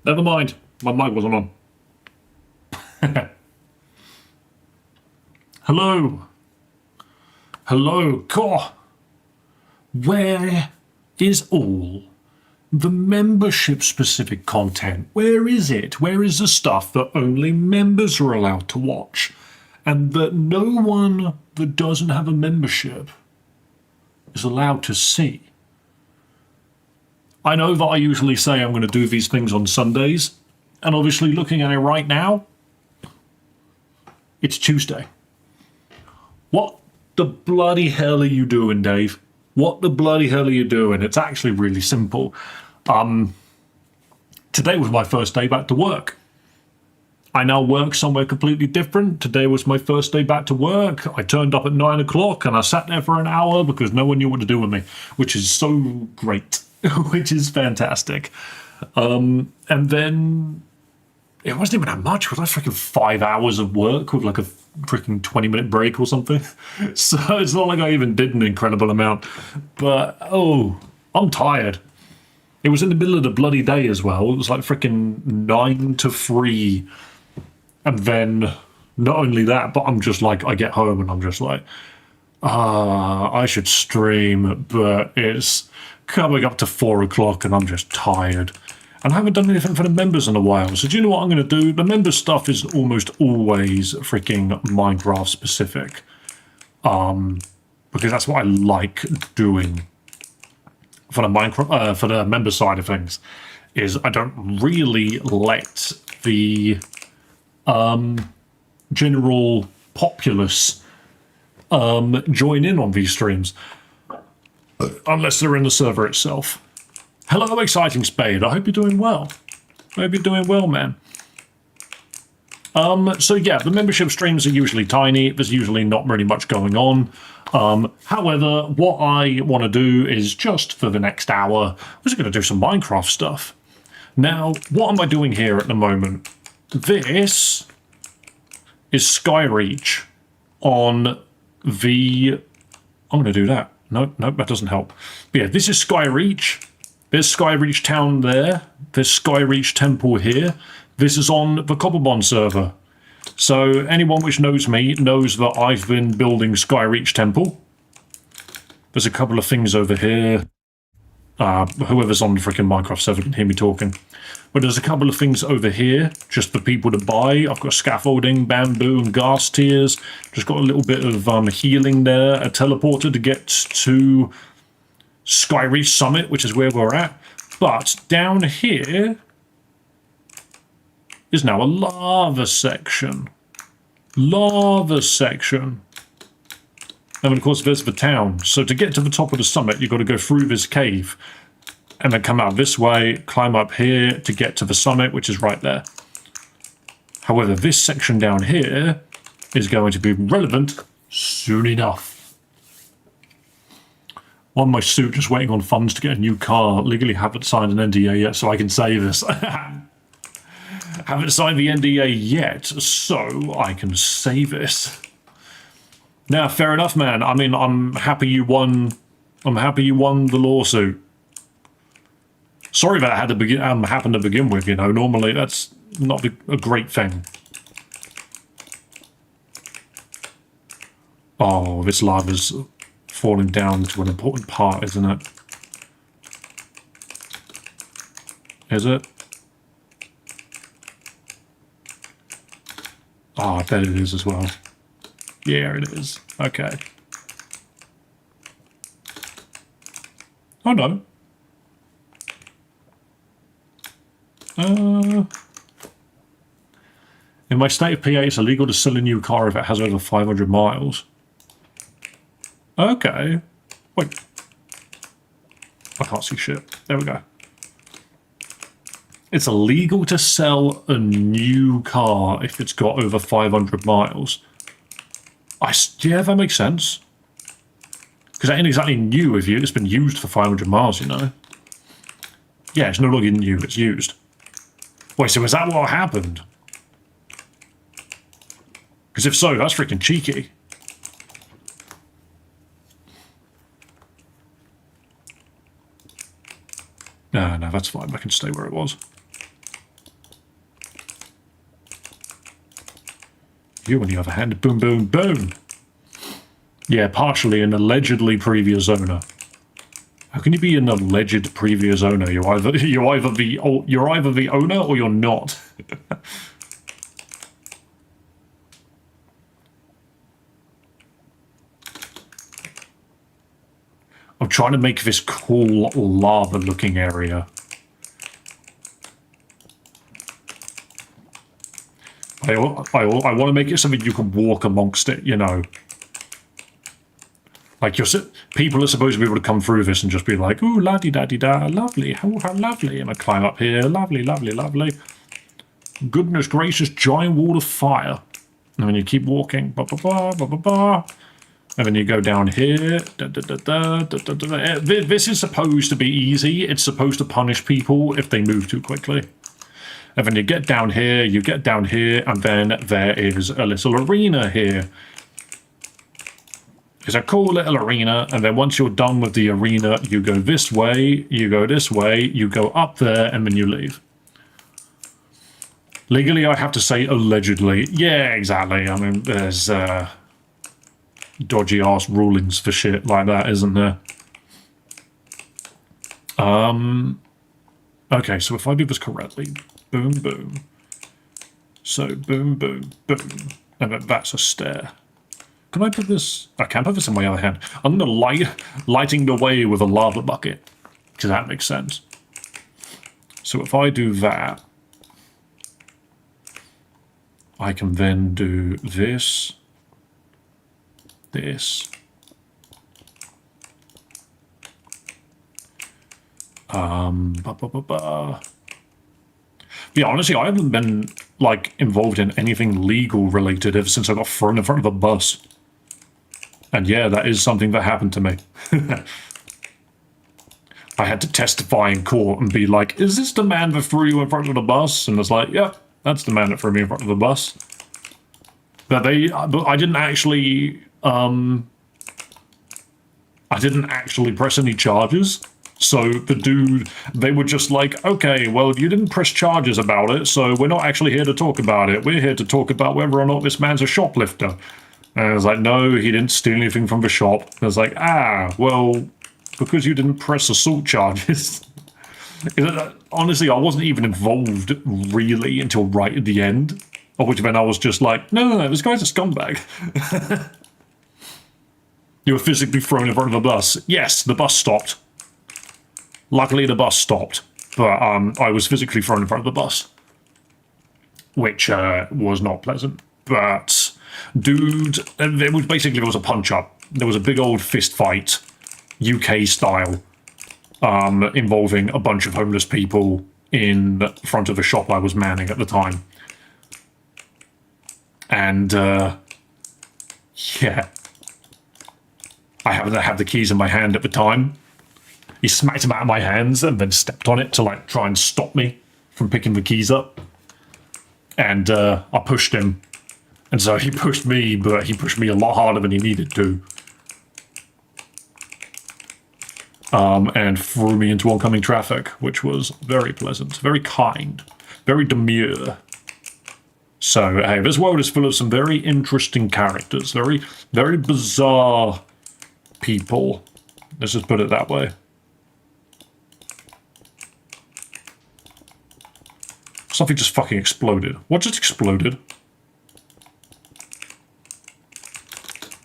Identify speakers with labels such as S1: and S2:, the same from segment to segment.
S1: Never mind. My mic wasn't on. Hello. Hello. God. Where is all the membership-specific content? Where is it? Where is the stuff that only members are allowed to watch? And that no one that doesn't have a membership is allowed to see? I know that I usually say I'm going to do these things on Sundays, and obviously looking at it right now, it's Tuesday. What the bloody hell are you doing, Dave? What the bloody hell are you doing? It's actually really simple. Today was my first day back to work. I now work somewhere completely different. Today was my first day back to work. I turned up at 9 o'clock and I sat there for an hour because no one knew what to do with me, which is so great, which is fantastic. And then it wasn't even that much. It was like freaking 5 hours of work with like a freaking 20-minute break or something. So it's not like I even did an incredible amount. But, I'm tired. It was in the middle of the bloody day as well. It was like freaking 9 to 3. And then not only that, but I'm just like, I get home and I'm just like, I should stream, but it's coming up to 4 o'clock and I'm just tired. And I haven't done anything for the members in a while. So do you know what I'm going to do? The member stuff is almost always freaking Minecraft specific. Because that's what I like doing for the Minecraft, for the member side of things, is I don't really let the general populace join in on these streams. Unless they're in the server itself. Hello, Exciting Spade. I hope you're doing well. I hope you're doing well, man. So yeah, the membership streams are usually tiny. There's usually not really much going on. However, what I want to do is just for the next hour, I'm just going to do some Minecraft stuff. Now, what am I doing here at the moment? This is Skyreach on the... I'm going to do that. No, that doesn't help. But yeah, this is Skyreach. There's Skyreach Town there. There's Skyreach Temple here. This is on the cobblemon server. So anyone which knows me knows that I've been building Skyreach Temple. There's a couple of things over here. Whoever's on the freaking Minecraft server can hear me talking. But there's a couple of things over here just for people to buy. I've got scaffolding, bamboo, and ghast tears. Just got a little bit of healing there. A teleporter to get to Skyreach Summit, which is where we're at. But down here is now a lava section. Lava section. And of course there's the town. So to get to the top of the summit, you've got to go through this cave and then come out this way, climb up here to get to the summit, which is right there. However, this section down here is going to be relevant soon enough. On my suit, just waiting on funds to get a new car. Legally haven't signed an NDA yet, so I can say this. Haven't signed the NDA yet, so I can say this. Now, fair enough, man. I mean, I'm happy you won. I'm happy you won the lawsuit. Sorry that had to happen to begin with. You know, normally that's not a great thing. Oh, this lava's falling down to an important part, isn't it? Is it? Oh, I bet it is as well. Yeah, it is. Okay. Oh, no. In my state of PA, it's illegal to sell a new car if it has over 500 miles. Okay. Wait. I can't see shit. There we go. It's illegal to sell a new car if it's got over 500 miles. Yeah, that makes sense. Because that ain't exactly new if it's been used for 500 miles, you know. Yeah, it's no longer new, it's used. Wait, so is that what happened? Because if so, that's freaking cheeky. No, that's fine. I can stay where it was. You, on the other hand, boom, boom, boom. Yeah, partially an allegedly previous owner. How can you be an alleged previous owner? You're either the owner or you're not. I'm trying to make this cool lava-looking area. I want to make it something you can walk amongst it, you know. Like, people are supposed to be able to come through this and just be like, ooh, la-di-da-di-da, lovely, how lovely. And I climb up here, lovely, lovely, lovely. Goodness gracious, giant wall of fire. And then you keep walking, ba-ba-ba, and then you go down here. This is supposed to be easy. It's supposed to punish people if they move too quickly. And then you get down here, and then there is a little arena here. It's a cool little arena, and then once you're done with the arena, you go this way, you go this way, you go up there, and then you leave. Legally, I have to say allegedly. Yeah, exactly. I mean, there's dodgy-ass rulings for shit like that, isn't there? Okay, so if I do this correctly, boom, boom. So, boom, boom, boom. And then that's a stair. Can I put this? I can't put this in my other hand. I'm going to lighting the way with a lava bucket, because that makes sense. So if I do that, I can then do this, this. Yeah, honestly, I haven't been, like, involved in anything legal related ever since I got thrown in front of a bus. And yeah, that is something that happened to me. I had to testify in court and be like, is this the man that threw you in front of the bus? And it's like, yeah, that's the man that threw me in front of the bus. But I didn't actually, I didn't actually press any charges. So the dude, they were just like, okay, well, you didn't press charges about it, so we're not actually here to talk about it. We're here to talk about whether or not this man's a shoplifter. And I was like, no, he didn't steal anything from the shop. And I was like, well, because you didn't press assault charges. Honestly, I wasn't even involved really until right at the end, of which then I was just like, no, this guy's a scumbag. You were physically thrown in front of a bus. Yes, the bus stopped. Luckily, the bus stopped, but I was physically thrown in front of the bus, which was not pleasant. But, dude, there was a punch-up. There was a big old fist fight, UK style, involving a bunch of homeless people in front of a shop I was manning at the time. And, yeah. I happened to have the keys in my hand at the time. He smacked them out of my hands and then stepped on it to, like, try and stop me from picking the keys up. And I pushed him. And so he pushed me, but he pushed me a lot harder than he needed to. And threw me into oncoming traffic, which was very pleasant, very kind, very demure. So, hey, this world is full of some very interesting characters, very, very bizarre people. Let's just put it that way. Something just fucking exploded. What just exploded?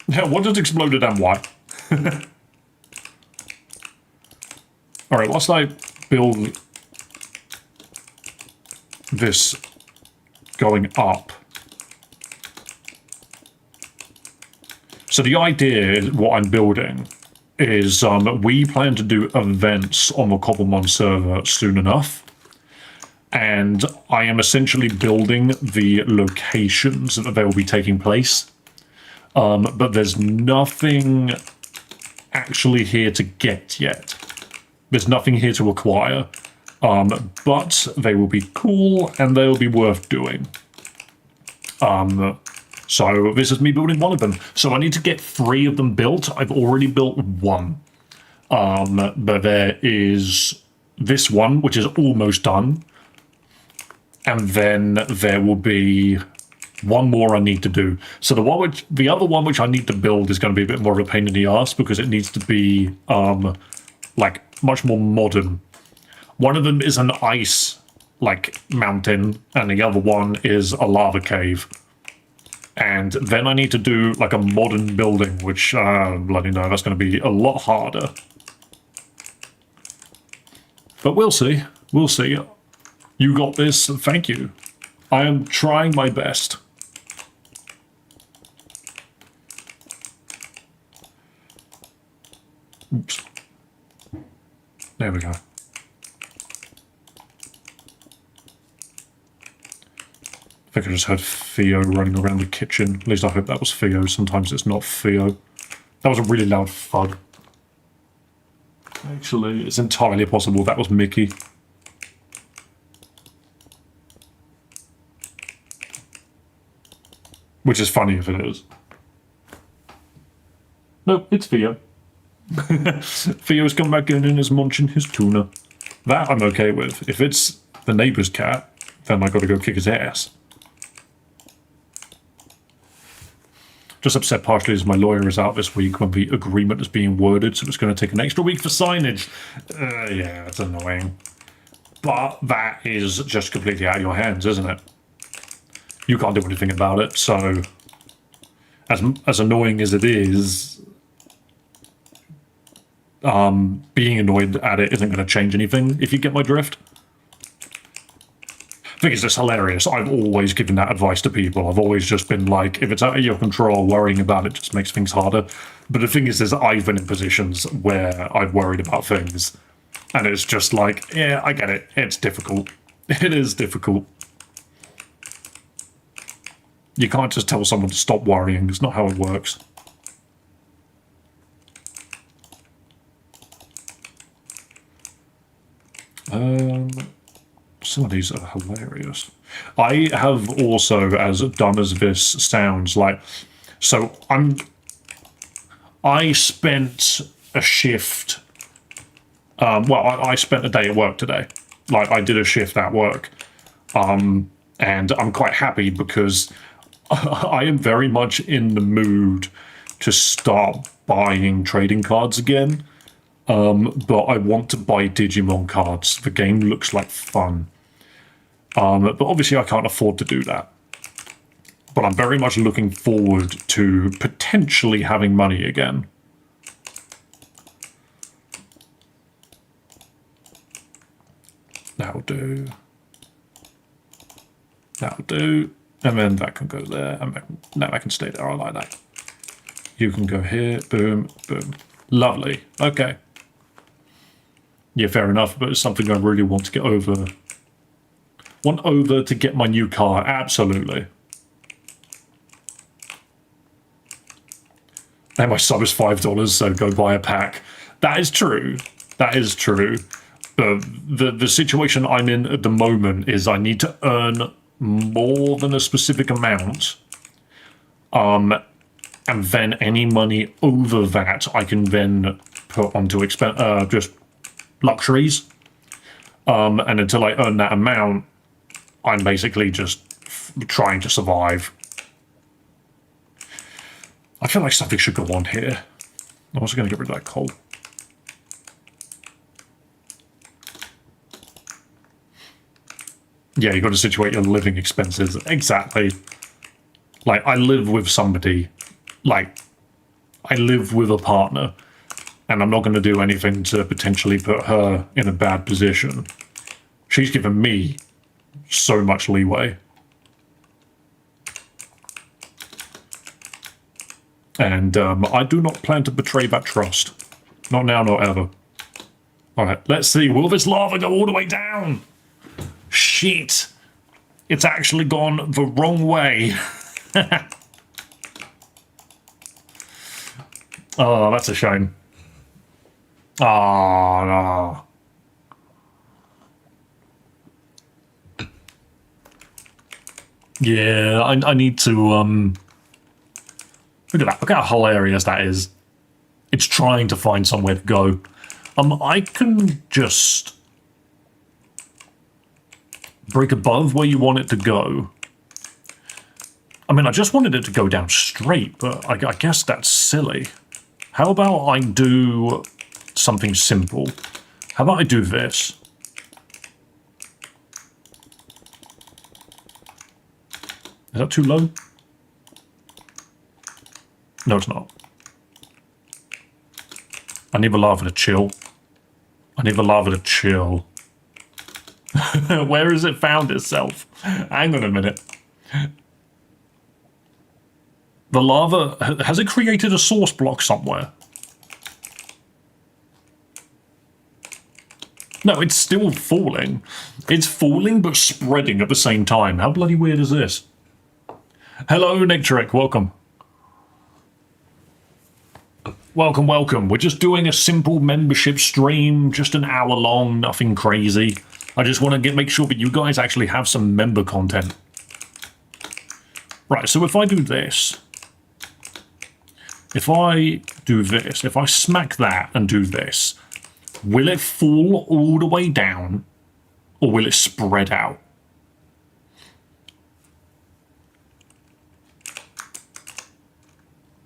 S1: Yeah, what just exploded and why? Alright, whilst I build this going up. So the idea, what I'm building, is we plan to do events on the cobblemon server soon enough. And I am essentially building the locations that they will be taking place. But there's nothing actually here to get yet. There's nothing here to acquire. But they will be cool and they'll be worth doing. So this is me building one of them. So I need to get 3 of them built. I've already built 1. But there is this one, which is almost done. And then there will be One more I need to do. So the other one which I need to build is going to be a bit more of a pain in the ass because it needs to be like much more modern. One of them is an ice like mountain, and the other one is a lava cave. And then I need to do like a modern building, which bloody no, that's going to be a lot harder. But we'll see. We'll see. You got this. Thank you. I am trying my best. Oops. There we go. I think I just heard Theo running around the kitchen. At least I hope that was Theo. Sometimes it's not Theo. That was a really loud thud. Actually, it's entirely possible that was Mickey. Which is funny if it is. No, it's Theo. Theo's come back in and is munching his tuna. That I'm okay with. If it's the neighbour's cat, then I gotta go kick his ass. Just upset partially as my lawyer is out this week when the agreement is being worded, so it's going to take an extra week for signage. Yeah, it's annoying. But that is just completely out of your hands, isn't it? You can't do anything about it, so as annoying as it is, being annoyed at it isn't going to change anything, if you get my drift. I think it's just hilarious. I've always given that advice to people. I've always just been like, if it's out of your control, worrying about it just makes things harder. But the thing is I've been in positions where I've worried about things, and it's just like, yeah, I get it. It's difficult. It is difficult. You can't just tell someone to stop worrying. It's not how it works. Some of these are hilarious. I have also, as dumb as this sounds, like, so I spent a shift, I spent a day at work today. Like, I did a shift at work, and I'm quite happy because I am very much in the mood to start buying trading cards again. But I want to buy Digimon cards. The game looks like fun. But obviously I can't afford to do that. But I'm very much looking forward to potentially having money again. That'll do. That'll do. And then that can go there. And that can stay there. I like that. You can go here. Boom, boom. Lovely. Okay. Yeah, fair enough, but it's something I really want to get over. Want over to get my new car, absolutely. And my sub is $5, so go buy a pack. That is true. That is true. But the situation I'm in at the moment is I need to earn more than a specific amount. And then any money over that I can then put onto just luxuries. And until I earn that amount, I'm basically just trying to survive. I feel like something should go on here. I'm also going to get rid of that coal. Yeah, you've got to situate your living expenses. Exactly. Like, I live with somebody. Like, I live with a partner. And I'm not going to do anything to potentially put her in a bad position. She's given me so much leeway. And I do not plan to betray that trust. Not now, not ever. Alright, let's see. Will this lava go all the way down? Shit. It's actually gone the wrong way. Oh, that's a shame. Oh, no. Yeah, I need to, look at that. Look how hilarious that is. It's trying to find somewhere to go. I can just break above where you want it to go. I mean, I just wanted it to go down straight, but I guess that's silly. How about I do something simple? How about I do this? Is that too low? No, it's not. I need the lava to chill. I need the lava to chill. Where has it found itself? Hang on a minute. The lava, has it created a source block somewhere? No, it's still falling. It's falling but spreading at the same time. How bloody weird is this? Hello, Nectaric, welcome. Welcome, welcome. We're just doing a simple membership stream, just an hour long, nothing crazy. I just want to make sure that you guys actually have some member content. Right, so if I do this, if I smack that and do this, will it fall all the way down, or will it spread out?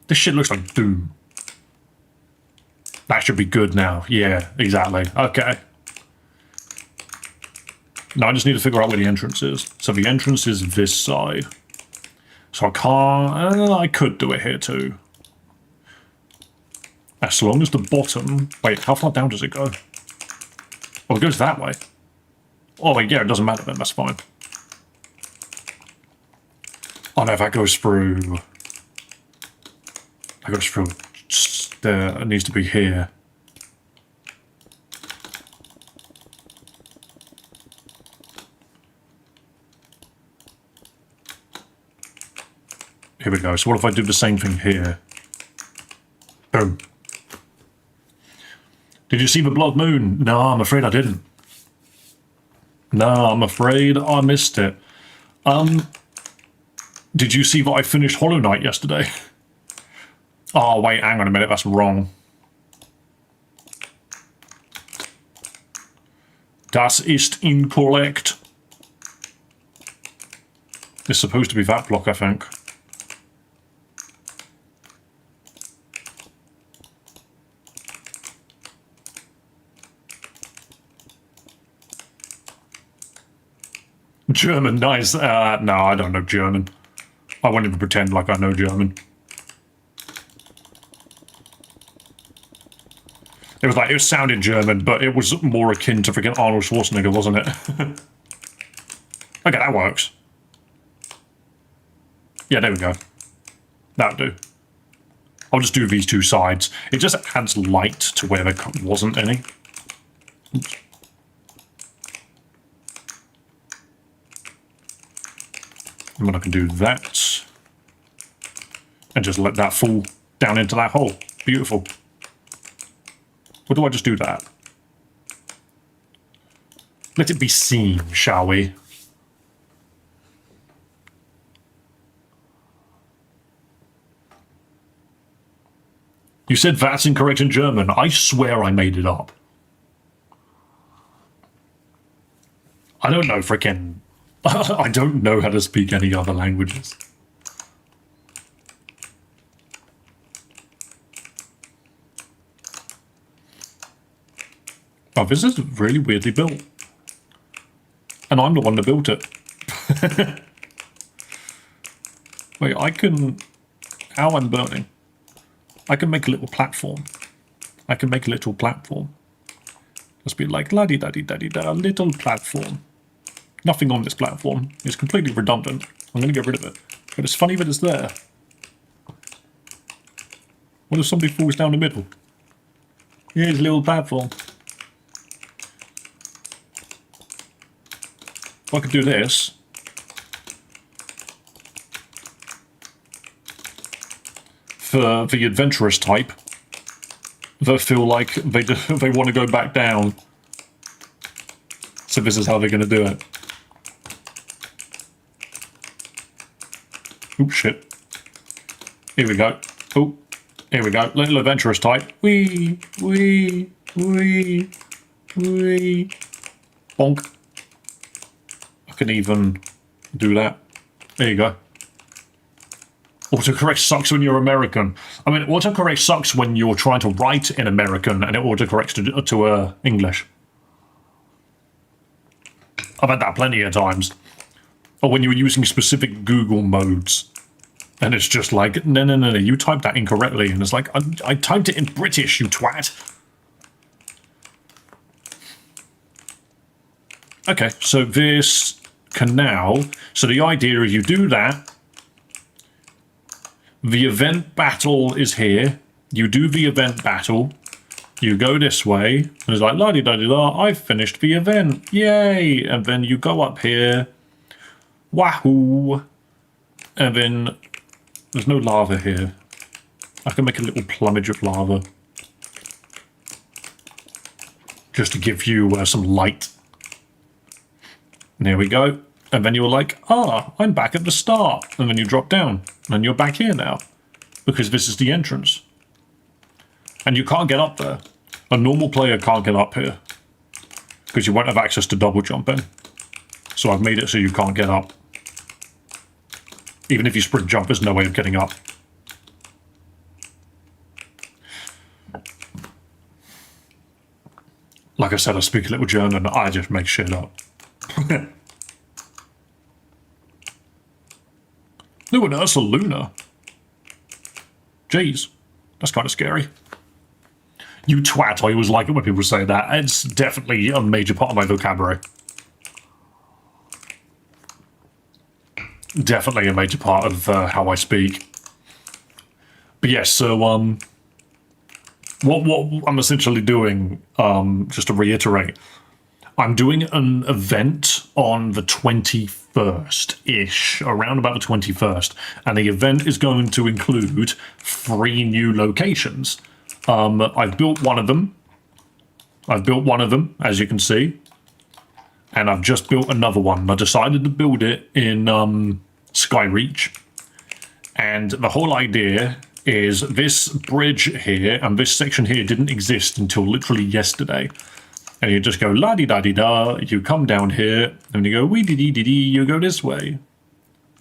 S1: This shit looks like doom. That should be good now. Yeah, exactly. Okay. Now I just need to figure out where the entrance is. So the entrance is this side. So I can't... I could do it here too. As long as the bottom... Wait, how far down does it go? Oh, it goes that way. Oh, wait, yeah, it doesn't matter then. That's fine. Oh, no, that goes through... That goes through... There, it needs to be here. Here we go. So what if I do the same thing here? Boom. Did you see the blood moon? No, I'm afraid I didn't. No, I'm afraid I missed it. Did you see that I finished Hollow Knight yesterday? Oh, wait, hang on a minute, that's wrong. Das ist incorrect. It's supposed to be that block, I think. German, nice. No, I don't know German. I won't even pretend like I know German. It was like, it sounded German, but it was more akin to freaking Arnold Schwarzenegger, wasn't it? Okay, that works. Yeah, there we go. That'll do. I'll just do these two sides. It just adds light to where there wasn't any. Oops. And then I can do that. And just let that fall down into that hole. Beautiful. Or do I just do that? Let it be seen, shall we? You said that's incorrect in German. I swear I made it up. I don't know frickin'... I don't know how to speak any other languages. Oh, this is really weirdly built. And I'm the one that built it. Wait, I can... How I'm burning. I can make a little platform. I can make a little platform. Just be like, la-di-da-di-da-di-da, little platform. Nothing on this platform. It's completely redundant. I'm going to get rid of it. But it's funny that it's there. What if somebody falls down the middle? Here's a little platform. If I could do this. For the adventurous type. That feel like they want to go back down. So this is how they're going to do it. Oops, shit. Here we go. Oh, here we go. Little adventurous type. Wee, wee, wee, wee. Bonk. I can even do that. There you go. Autocorrect sucks when you're American. I mean, autocorrect sucks when you're trying to write in American and it autocorrects to English. I've had that plenty of times. Or when you're using specific Google modes. And it's just like, no, you typed that incorrectly. And it's like, I typed it in British, you twat. Okay, so this canal. So the idea is you do that. The event battle is here. You do the event battle. You go this way. And it's like, la-di-da-di-da, I've finished the event. Yay! And then you go up here. Wahoo! And then there's no lava here. I can make a little plumage of lava. Just to give you some light. And there we go. And then you're like, I'm back at the start. And then you drop down. And you're back here now. Because this is the entrance. And you can't get up there. A normal player can't get up here. Because you won't have access to double jumping. So I've made it so you can't get up. Even if you sprint jump, there's no way of getting up. Like I said, I speak a little German. I just make shit up. No, an Ursa Luna. Jeez, that's kind of scary. You twat, I always like it when people say that. It's definitely a major part of my vocabulary. Definitely a major part of how I speak. But yes, so what I'm essentially doing, just to reiterate, I'm doing an event on the 21st-ish, around about the 21st, and the event is going to include 3 new locations. I've built one of them. As you can see. And I've just built another one. I decided to build it in Skyreach. And the whole idea is this bridge here and this section here didn't exist until literally yesterday. And you just go la-di-da-di-da, you come down here, and you go wee-dee-dee-dee-dee, you go this way.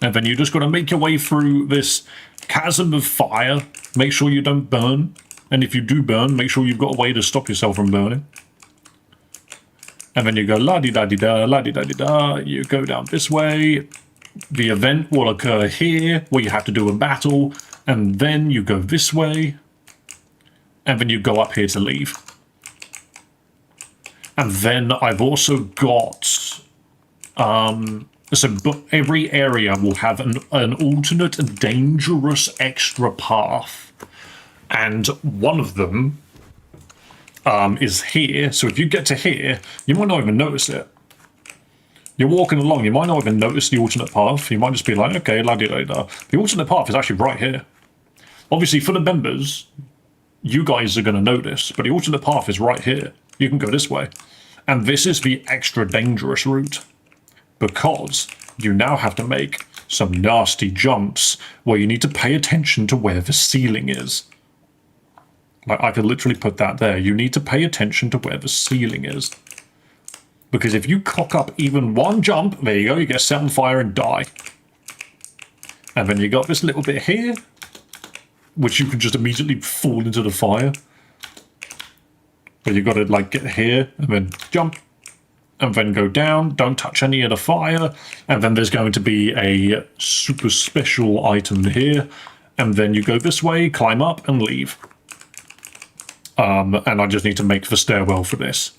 S1: And then you just got to make your way through this chasm of fire. Make sure you don't burn. And if you do burn, make sure you've got a way to stop yourself from burning. And then you go la-di-da-di-da, la-di-da-di-da, you go down this way. The event will occur here, where you have to do a battle. And then you go this way. And then you go up here to leave. And then I've also got, so every area will have an alternate dangerous extra path. And one of them is here. So if you get to here, you might not even notice it. You're walking along, you might not even notice the alternate path. You might just be like, okay, la-di-da-da. The alternate path is actually right here. Obviously, for the members, you guys are going to notice, but the alternate path is right here. You can go this way. And this is the extra dangerous route. Because you now have to make some nasty jumps where you need to pay attention to where the ceiling is. Like, I could literally put that there. You need to pay attention to where the ceiling is. Because if you cock up even one jump, there you go, you get set on fire and die. And then you got this little bit here, which you can just immediately fall into the fire. But you got to like get here and then jump and then go down. Don't touch any of the fire. And then there's going to be a super special item here. And then you go this way, climb up and leave. And I just need to make the stairwell for this.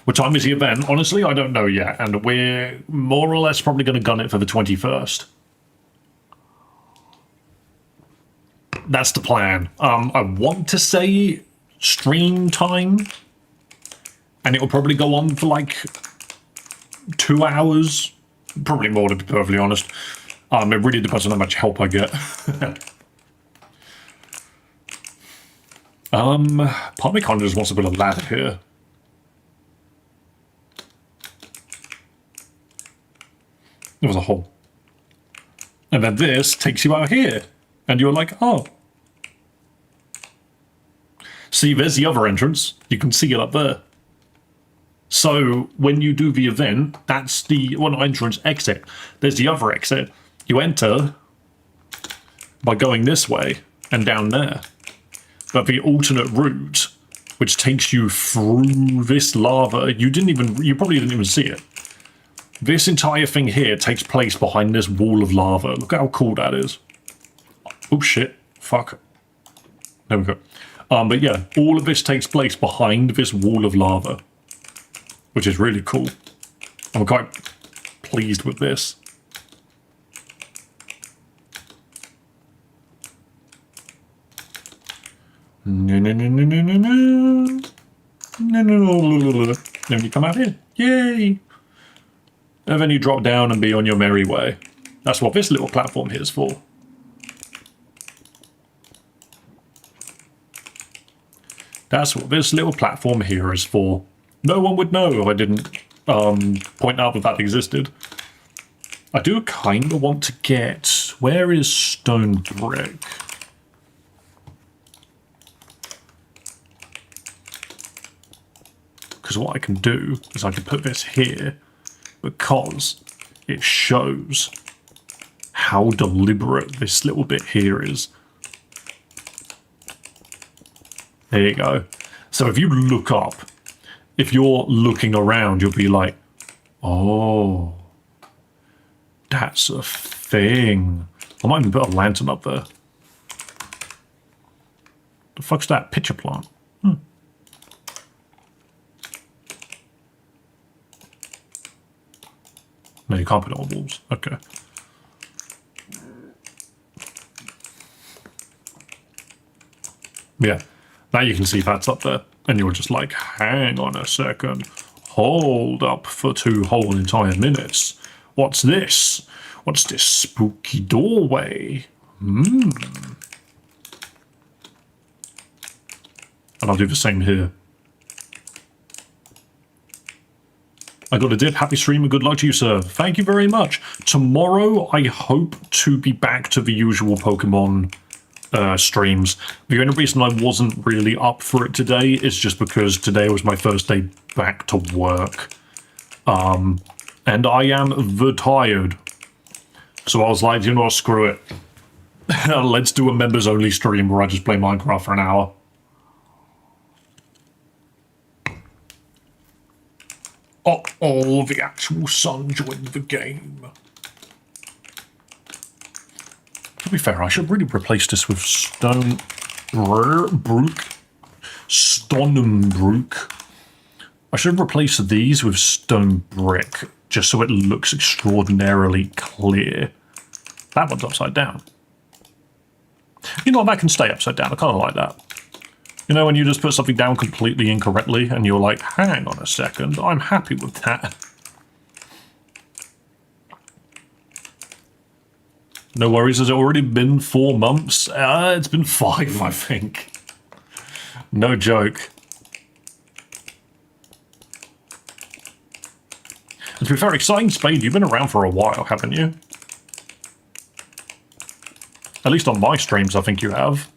S1: What time is the event? Honestly, I don't know yet. And we're more or less probably going to gun it for the 21st. That's the plan. I want to say stream time, and it will probably go on for like 2 hours, probably more to be perfectly honest. It really depends on how much help I get. Part of me kind of just wants to put a ladder here. There was a hole. And then this takes you out here. And you're like, oh. See, there's the other entrance. You can see it up there. So when you do the event, that's the one entrance exit. There's the other exit. You enter, by going this way and down there. But the alternate route, which takes you through this lava, you probably didn't even see it. This entire thing here takes place behind this wall of lava. Look at how cool that is. Oh shit, fuck. There we go. But yeah, all of this takes place behind this wall of lava, which is really cool. I'm quite pleased with this. No. Then you come out here. Yay! And then you drop down and be on your merry way. That's what this little platform here is for. That's what this little platform here is for. No one would know if I didn't point out that existed. I do kind of want to get... Where is stone brick? Because what I can do is I can put this here because it shows how deliberate this little bit here is. There you go. So if you look up, if you're looking around, you'll be like, oh, that's a thing. I might even put a lantern up there. The fuck's that? Pitcher plant. No, you can't put it on walls. Okay. Yeah. Now you can see that's up there. And you're just like, hang on a second. Hold up for 2 whole entire minutes. What's this? What's this spooky doorway? And I'll do the same here. I got a dip. Happy stream and good luck to you, sir. Thank you very much. Tomorrow, I hope to be back to the usual Pokemon streams. The only reason I wasn't really up for it today is just because today was my first day back to work. And I am tired. So I was like, you know what, screw it. Let's do a members-only stream where I just play Minecraft for an hour. Oh, the actual sun joined the game. To be fair, I should really replace this with Stonebrook. I should replace these with stone brick, just so it looks extraordinarily clear. That one's upside down. You know what, that can stay upside down. I kind of like that. You know, when you just put something down completely incorrectly and you're like, hang on a second, I'm happy with that. No worries, has it already been 4 months? It's been 5, I think. No joke. And to be fair, exciting Spade, you've been around for a while, haven't you? At least on my streams, I think you have.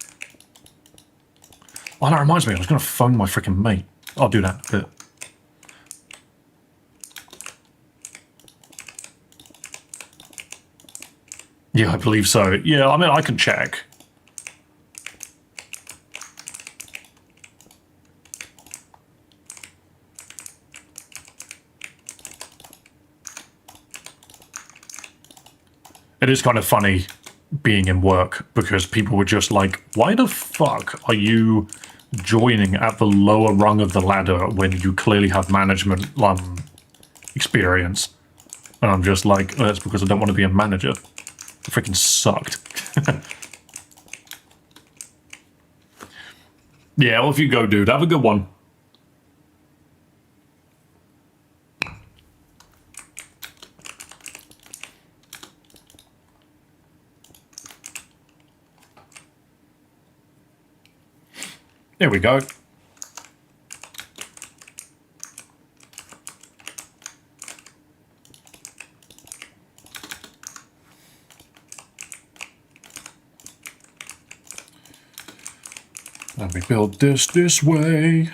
S1: Oh, that reminds me, I was going to phone my freaking mate. I'll do that in a bit. Yeah, I believe so. Yeah, I mean, I can check. It is kind of funny being in work because people were just like, why the fuck are you joining at the lower rung of the ladder when you clearly have management experience? And I'm just like, oh, that's because I don't want to be a manager. It freaking sucked. Yeah, off you go, dude. Have a good one. There we go. Let me build this way.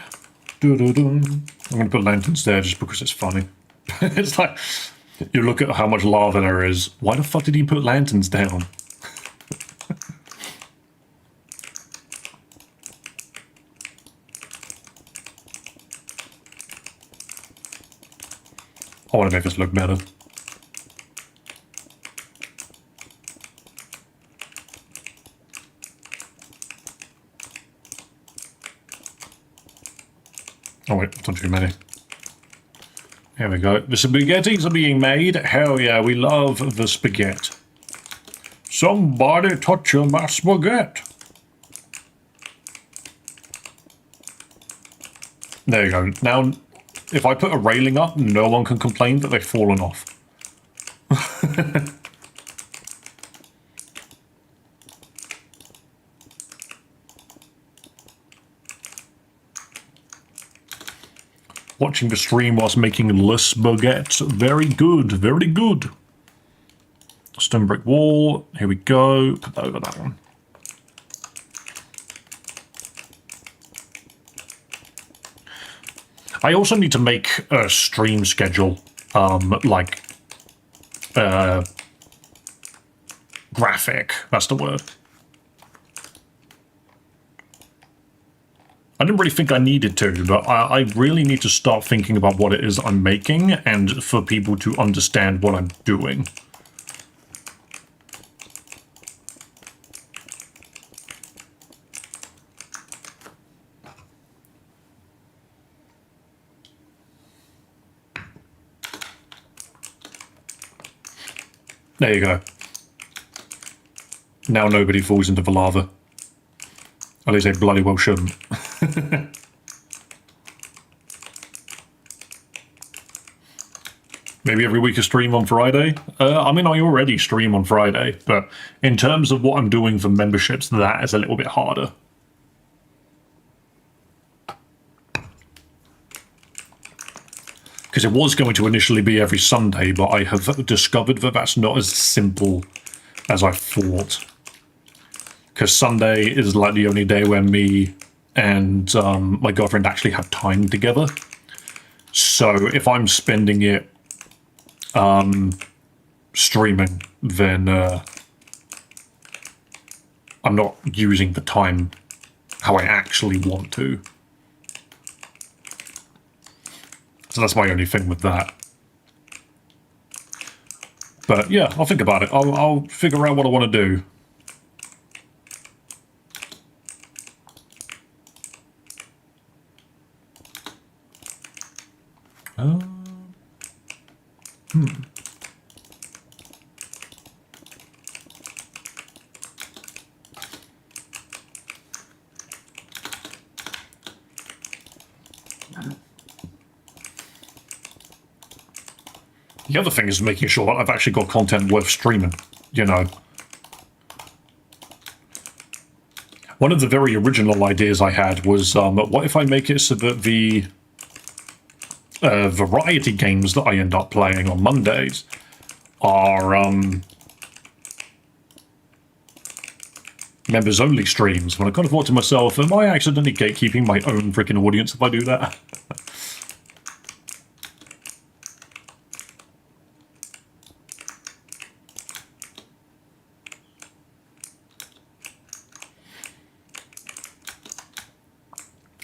S1: I'm going to put lanterns there just because it's funny. It's like, you look at how much lava there is. Why the fuck did he put lanterns down? I want to make this look better. Oh wait, I've done too many. Here we go. The spaghettis are being made. Hell yeah, we love the spaghetti. Somebody touching my spaghetti. There you go. Now, if I put a railing up, no one can complain that they've fallen off. Watching the stream whilst making less baguettes. Very good, very good. Stone brick wall. Here we go. Put that over that one. I also need to make a stream schedule, graphic. That's the word. I didn't really think I needed to, but I really need to start thinking about what it is I'm making and for people to understand what I'm doing. There you go. Now nobody falls into the lava. At least they bloody well shouldn't. Maybe every week a stream on Friday? I mean, I already stream on Friday, but in terms of what I'm doing for memberships, that is a little bit harder. Because it was going to initially be every Sunday, but I have discovered that that's not as simple as I thought. Because Sunday is like the only day where me and my girlfriend actually have time together. So if I'm spending it streaming, then I'm not using the time how I actually want to. So that's my only thing with that. But yeah, I'll think about it. I'll figure out what I want to do. The other thing is making sure I've actually got content worth streaming, you know. One of the very original ideas I had was, what if I make it so that the variety games that I end up playing on Mondays are members-only streams, when I kind of thought to myself, am I accidentally gatekeeping my own freaking audience if I do that?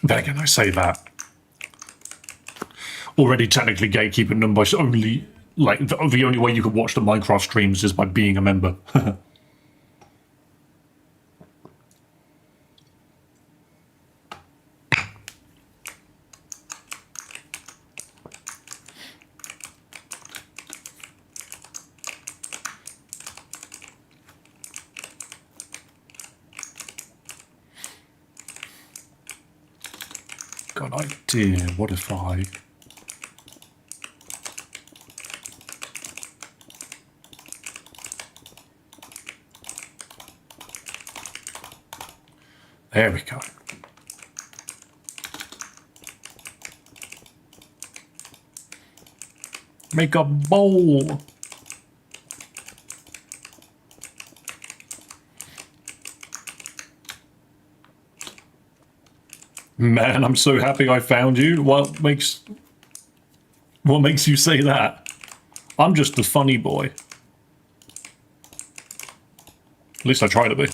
S1: Then again, I say that. Already technically gatekeeping them by only, like, the only way you can watch the Minecraft streams is by being a member. Got an idea. What if I... There we go. Make a bowl. Man, I'm so happy I found you. What makes you say that? I'm just a funny boy. At least I try to be.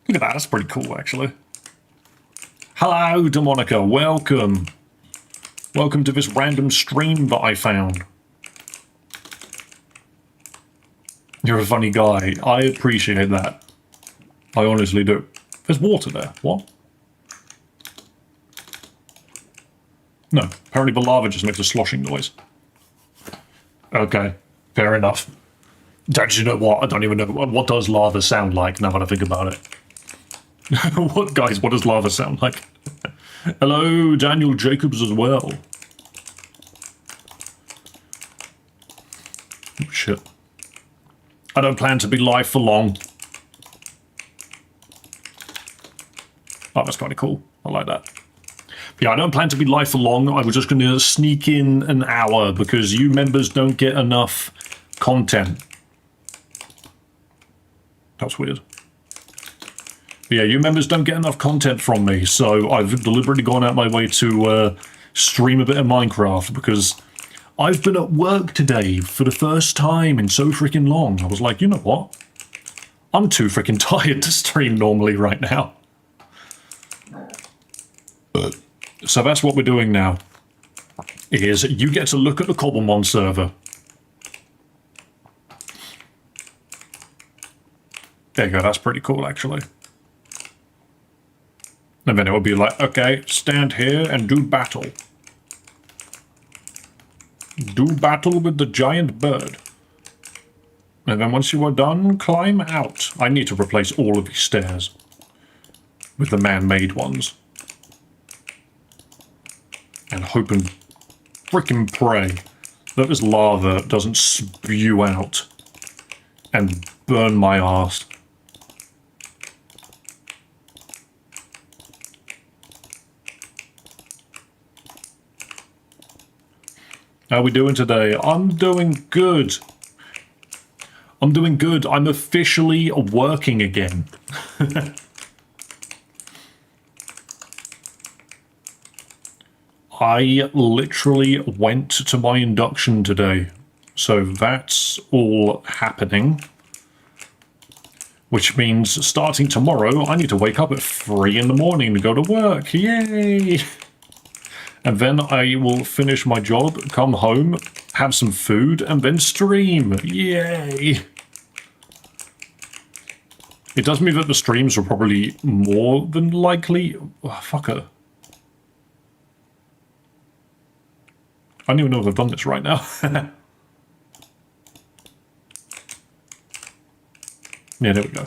S1: Look at that, that's pretty cool, actually. Hello, Demonica, welcome. Welcome to this random stream that I found. You're a funny guy. I appreciate that. I honestly do. There's water there. What? No. Apparently the lava just makes a sloshing noise. Okay. Fair enough. Actually, you know what? I don't even know. What does lava sound like now that I think about it? What, guys, what does lava sound like? Hello, Daniel Jacobs as well. Oh, shit. I don't plan to be live for long. Oh, that's kind of cool. I like that. Yeah, I don't plan to be live for long. I was just going to sneak in an hour because you members don't get enough content. That's weird. Yeah, you members don't get enough content from me, so I've deliberately gone out my way to stream a bit of Minecraft because I've been at work today for the first time in so freaking long. I was like, you know what? I'm too freaking tired to stream normally right now. So that's what we're doing now, is you get to look at the cobblemon server. There you go, that's pretty cool, actually. And then it will be like, okay, stand here and do battle. Do battle with the giant bird. And then once you are done, climb out. I need to replace all of these stairs with the man-made ones. And hope and frickin' pray that this lava doesn't spew out and burn my arse. How are we doing today? I'm doing good. I'm doing good. I'm officially working again. I literally went to my induction today. So that's all happening. Which means starting tomorrow, I need to wake up at 3 in the morning to go to work. Yay! And then I will finish my job, come home, have some food, and then stream. Yay! It does mean that the streams are probably more than likely... Oh, fucker. I don't even know if I've done this right now. Yeah, there we go.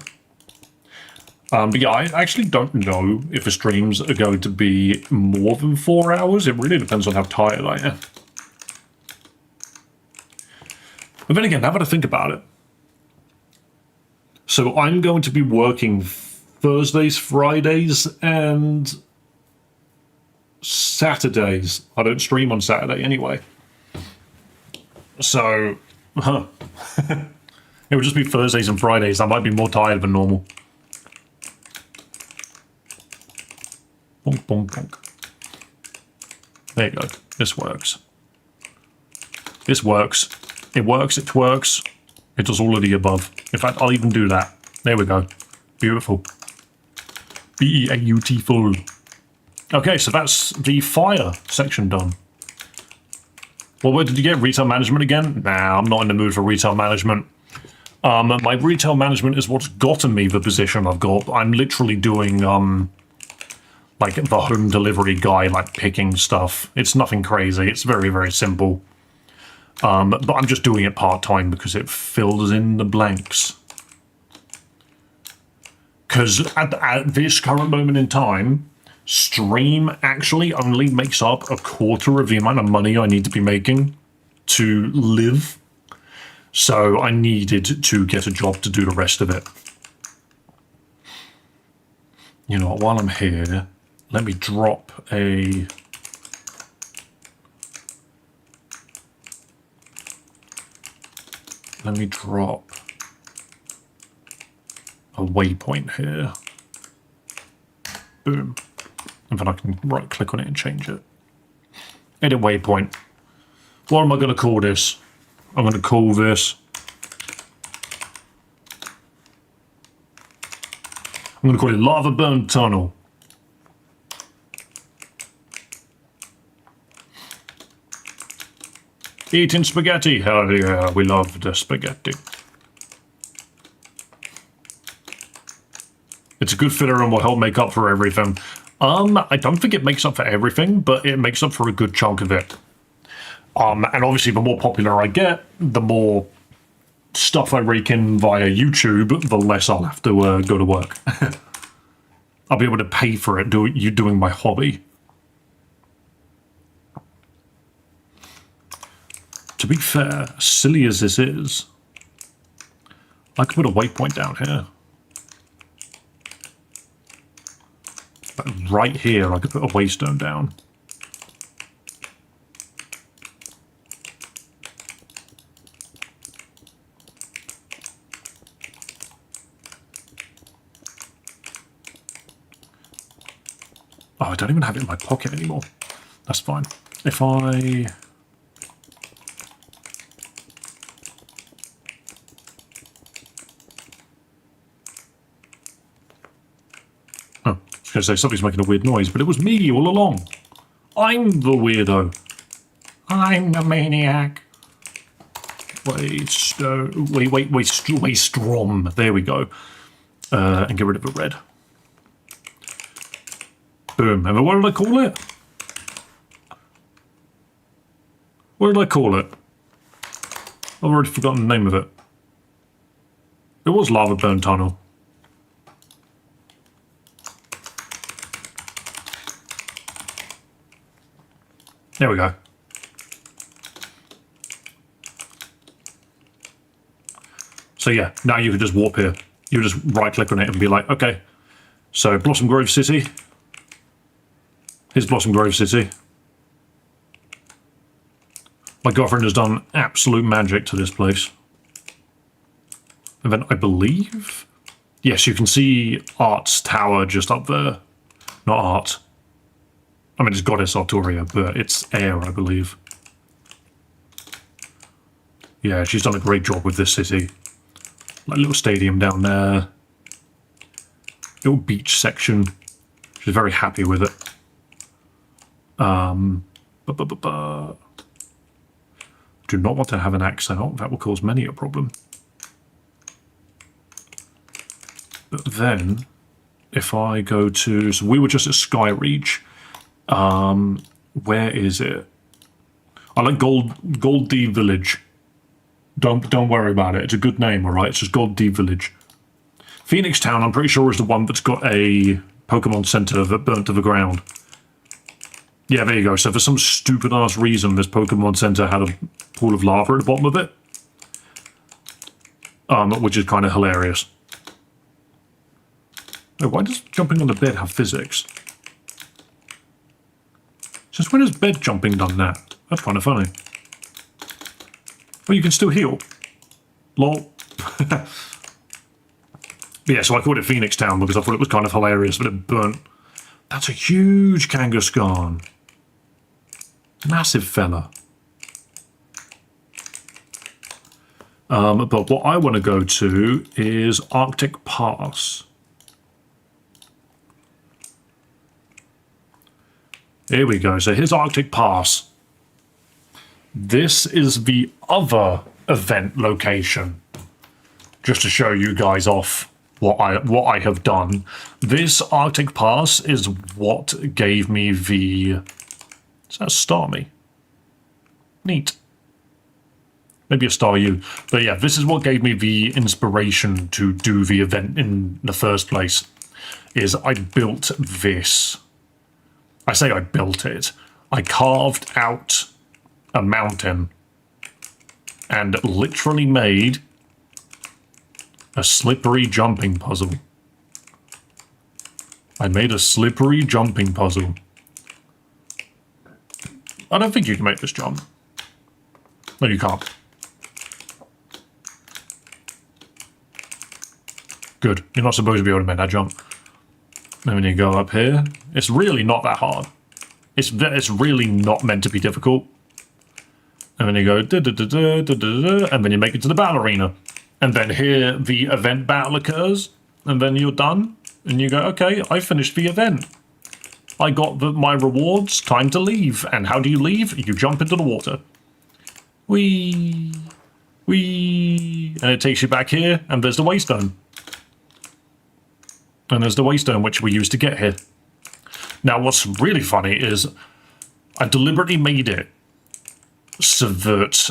S1: But yeah, I actually don't know if the streams are going to be more than 4 hours. It really depends on how tired I am. But then again, now that I think about it, so I'm going to be working Thursdays, Fridays, and Saturdays. I don't stream on Saturday anyway. So, it would just be Thursdays and Fridays. I might be more tired than normal. Bonk, bonk, bonk. There you go. This works. This works. It works, it twerks. It does all of the above. In fact, I'll even do that. There we go. Beautiful. Beautiful. Okay, so that's the fire section done. Well, where did you get retail management again? Nah, I'm not in the mood for retail management. My retail management is what's gotten me the position I've got. I'm literally doing, like, the home delivery guy, like, picking stuff. It's nothing crazy. It's very, very simple. But I'm just doing it part-time because it fills in the blanks. Because at this current moment in time, stream actually only makes up a quarter of the amount of money I need to be making to live. So I needed to get a job to do the rest of it. You know what, while I'm here, let me drop a... Let me drop a waypoint here. Boom. And then I can right click on it and change it. Edit waypoint. What am I going to call this? I'm going to call this... I'm going to call it Lava Burn Tunnel. Eating spaghetti. Hell yeah, we love the spaghetti. It's a good filler and will help make up for everything. I don't think it makes up for everything, but it makes up for a good chunk of it. And obviously the more popular I get, the more stuff I rake in via YouTube, the less I'll have to go to work. I'll be able to pay for it, doing my hobby. To be fair, silly as this is, I could put a waypoint down here. But right here, I could put a waystone down. Oh, I don't even have it in my pocket anymore. That's fine. If I... Oh, I was going to say something's making a weird noise, but it was me all along. I'm the weirdo. I'm the maniac. Waystone... Waystrom. There we go. And get rid of the red. Boom. And what did I call it? What did I call it? I've already forgotten the name of it. It was Lava Burn Tunnel. There we go. So yeah, now you can just warp here. You just right click on it and be like, okay, so Blossom Grove City. Here's Blossom Grove City. My girlfriend has done absolute magic to this place. And then I believe... Yes, you can see Art's tower just up there. Not Art. I mean, it's Goddess Arturia, but it's air, I believe. Yeah, she's done a great job with this city. Like a little stadium down there. Little beach section. She's very happy with it. Do not want to have an axe out. That will cause many a problem. But then, if I go to... So we were just at Skyreach. Where is it? I like Gold D Village. Don't worry about it. It's a good name, alright? It's just Gold D Village. Phoenix Town, I'm pretty sure, is the one that's got a Pokemon Center that burnt to the ground. Yeah, there you go. So for some stupid-ass reason, this Pokemon Center had a pool of lava at the bottom of it. Which is kind of hilarious. Oh, why does jumping on the bed have physics? Since when has bed jumping done that? That's kind of funny. Well, you can still heal. Lol. But yeah, so I called it Phoenix Town because I thought it was kind of hilarious, but it burnt. That's a huge Kangaskhan. Massive fella. But what I want to go to is Arctic Pass. Here we go. So here's Arctic Pass. This is the other event location. Just to show you guys off what I have done. This Arctic Pass is what gave me the... Is that a Starmie? Neat. Maybe a Star U. But yeah, this is what gave me the inspiration to do the event in the first place. Is I built this. I say I built it. I carved out a mountain and literally made a slippery jumping puzzle. I made a slippery jumping puzzle. I don't think you can make this jump. No, you can't. Good. You're not supposed to be able to make that jump. And when you go up here, it's really not that hard. It's really not meant to be difficult. And then you go da, da, da, da, da, da, da, and then you make it to the battle arena. And then here the event battle occurs, and then you're done. And you go, okay, I finished the event. I got my rewards, time to leave. And how do you leave? You jump into the water. Whee! Whee! And it takes you back here, and there's the waystone. And there's the waystone which we used to get here. Now, what's really funny is I deliberately made it so that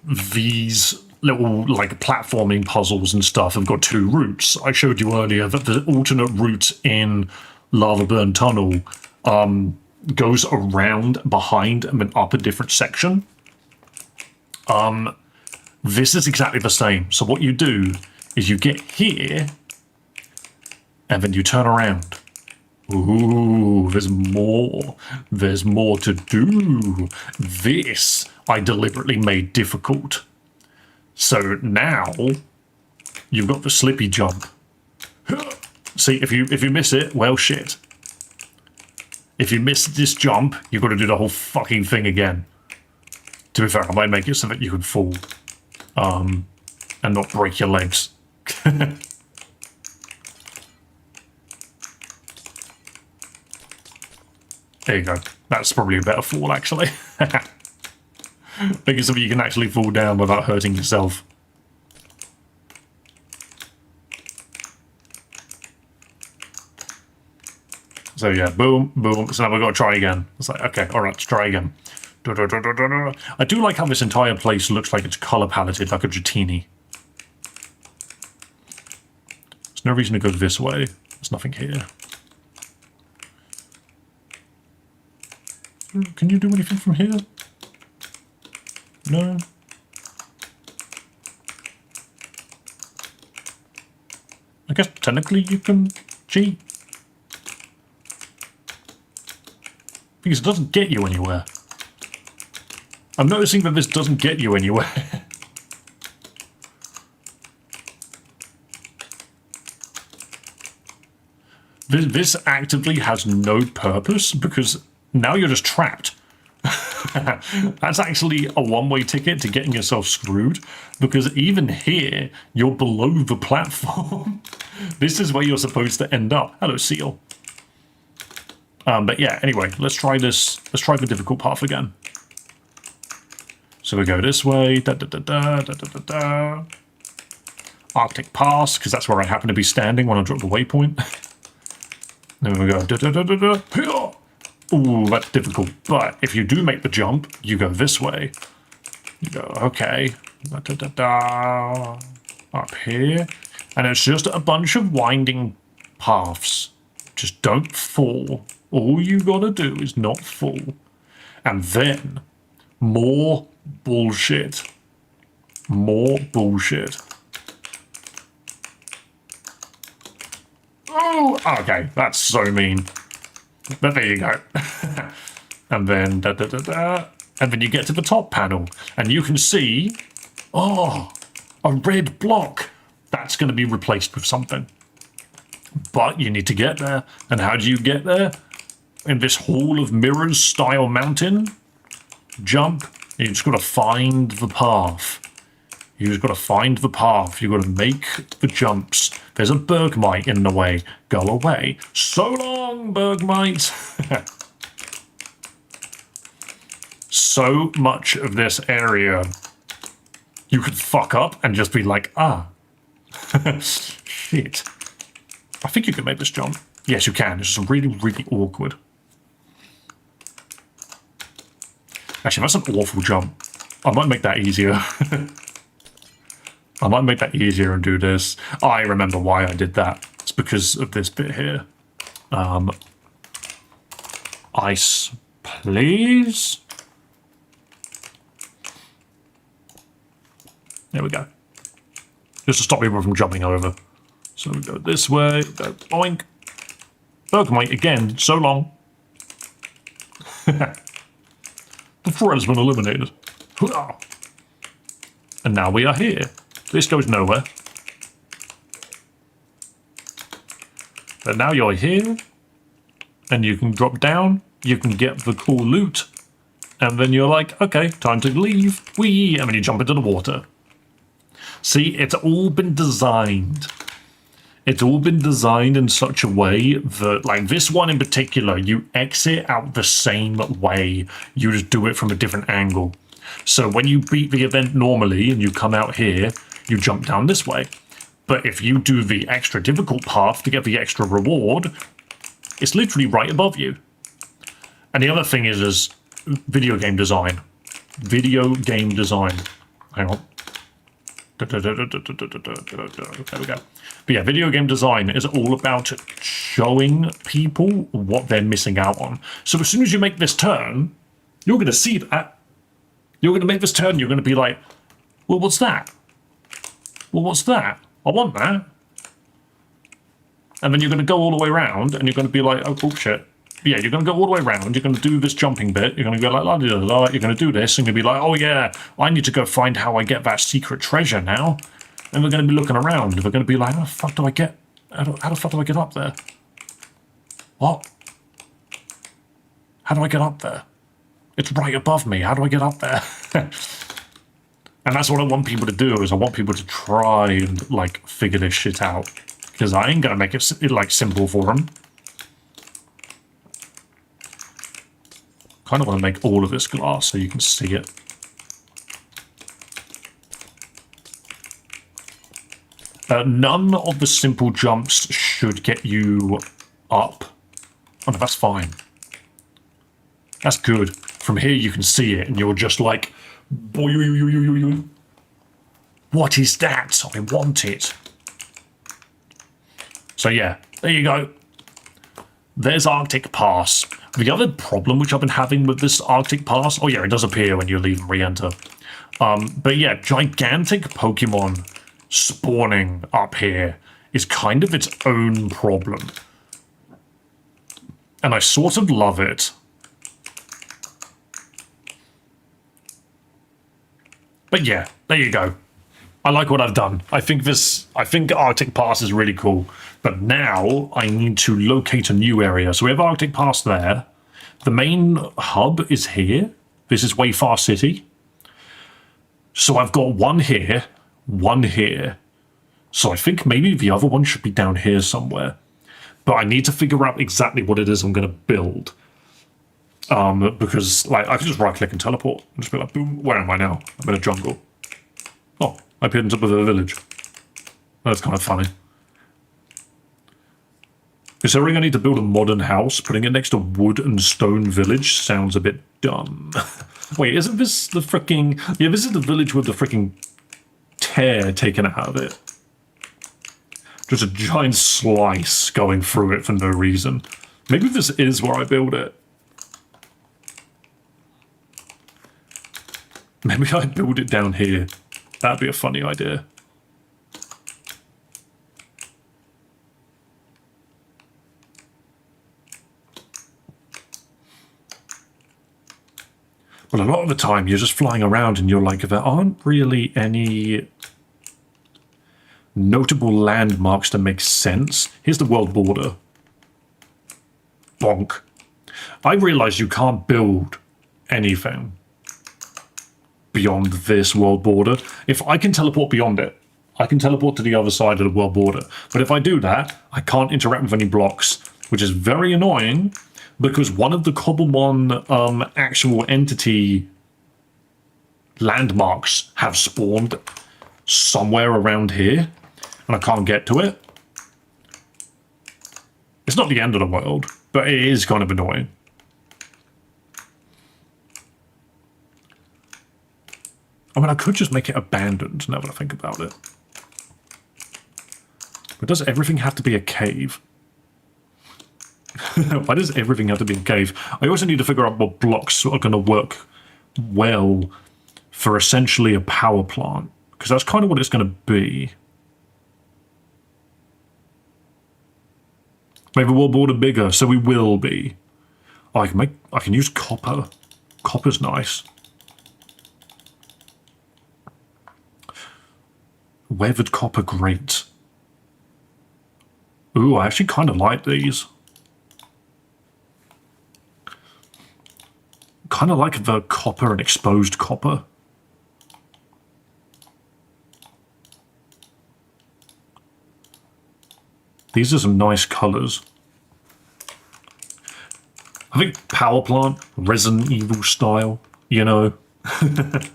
S1: these little, like, platforming puzzles and stuff have got two routes. I showed you earlier that the alternate route in Lava Burn Tunnel goes around, behind, and then up a different section. This is exactly the same. So what you do is you get here, and then you turn around. Ooh, there's more. There's more to do. This I deliberately made difficult. So now you've got the slippy jump. See, if you miss it, well, shit. If you miss this jump, you've got to do the whole fucking thing again. To be fair, I might make it so that you can fall, and not break your legs. There you go. That's probably a better fall, actually. Make it so that you can actually fall down without hurting yourself. So yeah, boom, boom. So now we've got to try again. It's like, okay, all right, let's try again. I do like how this entire place looks like it's color paletted, like a Dratini. There's no reason to go this way. There's nothing here. Can you do anything from here? No? I guess technically you can cheat. Because it doesn't get you anywhere. I'm noticing that this doesn't get you anywhere. This actively has no purpose because now you're just trapped. That's actually a one-way ticket to getting yourself screwed, because even here, you're below the platform. This is where you're supposed to end up. Hello, seal. But yeah, anyway, let's try this. Let's try the difficult path again. So we go this way. Da, da, da, da, da, da, da, da. Arctic Pass, because that's where I happen to be standing when I drop the waypoint. Then we go. Da, da, da, da, da. Ooh, that's difficult. But if you do make the jump, you go this way. You go, okay. Da, da, da, da. Up here. And it's just a bunch of winding paths. Just don't fall. All you gotta do is not fall. And then, more bullshit. More bullshit. Oh, okay. That's so mean. But there you go. And then da da da da. And then you get to the top panel. And you can see, oh, a red block. That's going to be replaced with something. But you need to get there. And how do you get there? In this Hall of Mirrors style mountain. Jump. You just got to find the path. You just got to find the path. You got to make the jumps. There's a Bergmite in the way. Go away. So long, Bergmite. So much of this area you could fuck up and just be like, ah. Shit. I think you can make this jump. Yes, you can. It's just really, really awkward. Actually, that's an awful jump. I might make that easier. I might make that easier and do this. I remember why I did that. It's because of this bit here. Ice, please. There we go. Just to stop people from jumping over. So we go this way, go boink. Bergmite again, so long. The threat has been eliminated. And now we are here. This goes nowhere. But now you're here, and you can drop down, you can get the cool loot, and then you're like, okay, time to leave. Whee! And then you jump into the water. See, it's all been designed. It's all been designed in such a way that, like this one in particular, you exit out the same way. You just do it from a different angle. So when you beat the event normally and you come out here, you jump down this way. But if you do the extra difficult path to get the extra reward, it's literally right above you. And the other thing is video game design. Video game design. Hang on. There we go. But yeah, video game design is all about showing people what they're missing out on. So as soon as you make this turn, you're going to see that. You're going to make this turn, you're going to be like, well, what's that? Well, what's that? I want that. And then you're going to go all the way around, and you're going to be like, oh, bullshit. Yeah, you're going to go all the way around, you're going to do this jumping bit, you're going to go like, la, la, la, la, you're going to do this, and you're going to be like, oh yeah, I need to go find how I get that secret treasure now. And we're going to be looking around, and we're going to be like, how the fuck do I get, how the fuck do I get up there? What? How do I get up there? It's right above me, how do I get up there? And that's what I want people to do, is I want people to try and, like, figure this shit out. Because I ain't going to make it, like, simple for them. Kind of want to make all of this glass so you can see it. None of the simple jumps should get you up. Oh no, that's fine. That's good. From here you can see it and you're just like, what is that? I want it. So yeah, there you go. There's Arctic Pass. The other problem which I've been having with this Arctic Pass, oh yeah, it does appear when you leave and re-enter. But yeah, gigantic Pokemon spawning up here is kind of its own problem. And I sort of love it. But yeah, there you go. I like what I've done. I think Arctic Pass is really cool. But now I need to locate a new area. So we have Arctic Pass there. The main hub is here. This is Wayfar City. So I've got one here, one here. So I think maybe the other one should be down here somewhere. But I need to figure out exactly what it is I'm going to build. Because like I can just right click and teleport. And just be like, boom, where am I now? I'm in a jungle. Oh, I appeared on top of a village. That's kind of funny. Considering I need to build a modern house, putting it next to wood and stone village sounds a bit dumb. Wait, isn't this the freaking... Yeah, this is the village with the freaking tear taken out of it. Just a giant slice going through it for no reason. Maybe this is where I build it. Maybe I build it down here. That'd be a funny idea. Well, a lot of the time you're just flying around and you're like, there aren't really any notable landmarks that make sense. Here's the world border. Bonk. I realize you can't build anything beyond this world border. If I can teleport beyond it, I can teleport to the other side of the world border. But if I do that, I can't interact with any blocks, which is very annoying. Because one of the cobblemon actual entity landmarks have spawned somewhere around here, and I can't get to it. It's not the end of the world, but it is kind of annoying. I mean, I could just make it abandoned now that I think about it. But does everything have to be a cave? Why does everything have to be a cave? I also need to figure out what blocks are going to work well for essentially a power plant, because that's kind of what it's going to be. Maybe we'll build it bigger, so we will be. Oh, I can use copper. Copper's nice. Weathered copper, great. Ooh, I actually kind of like these. Kind of like the copper and exposed copper. These are some nice colours. I think power plant, Resident Evil style, you know, I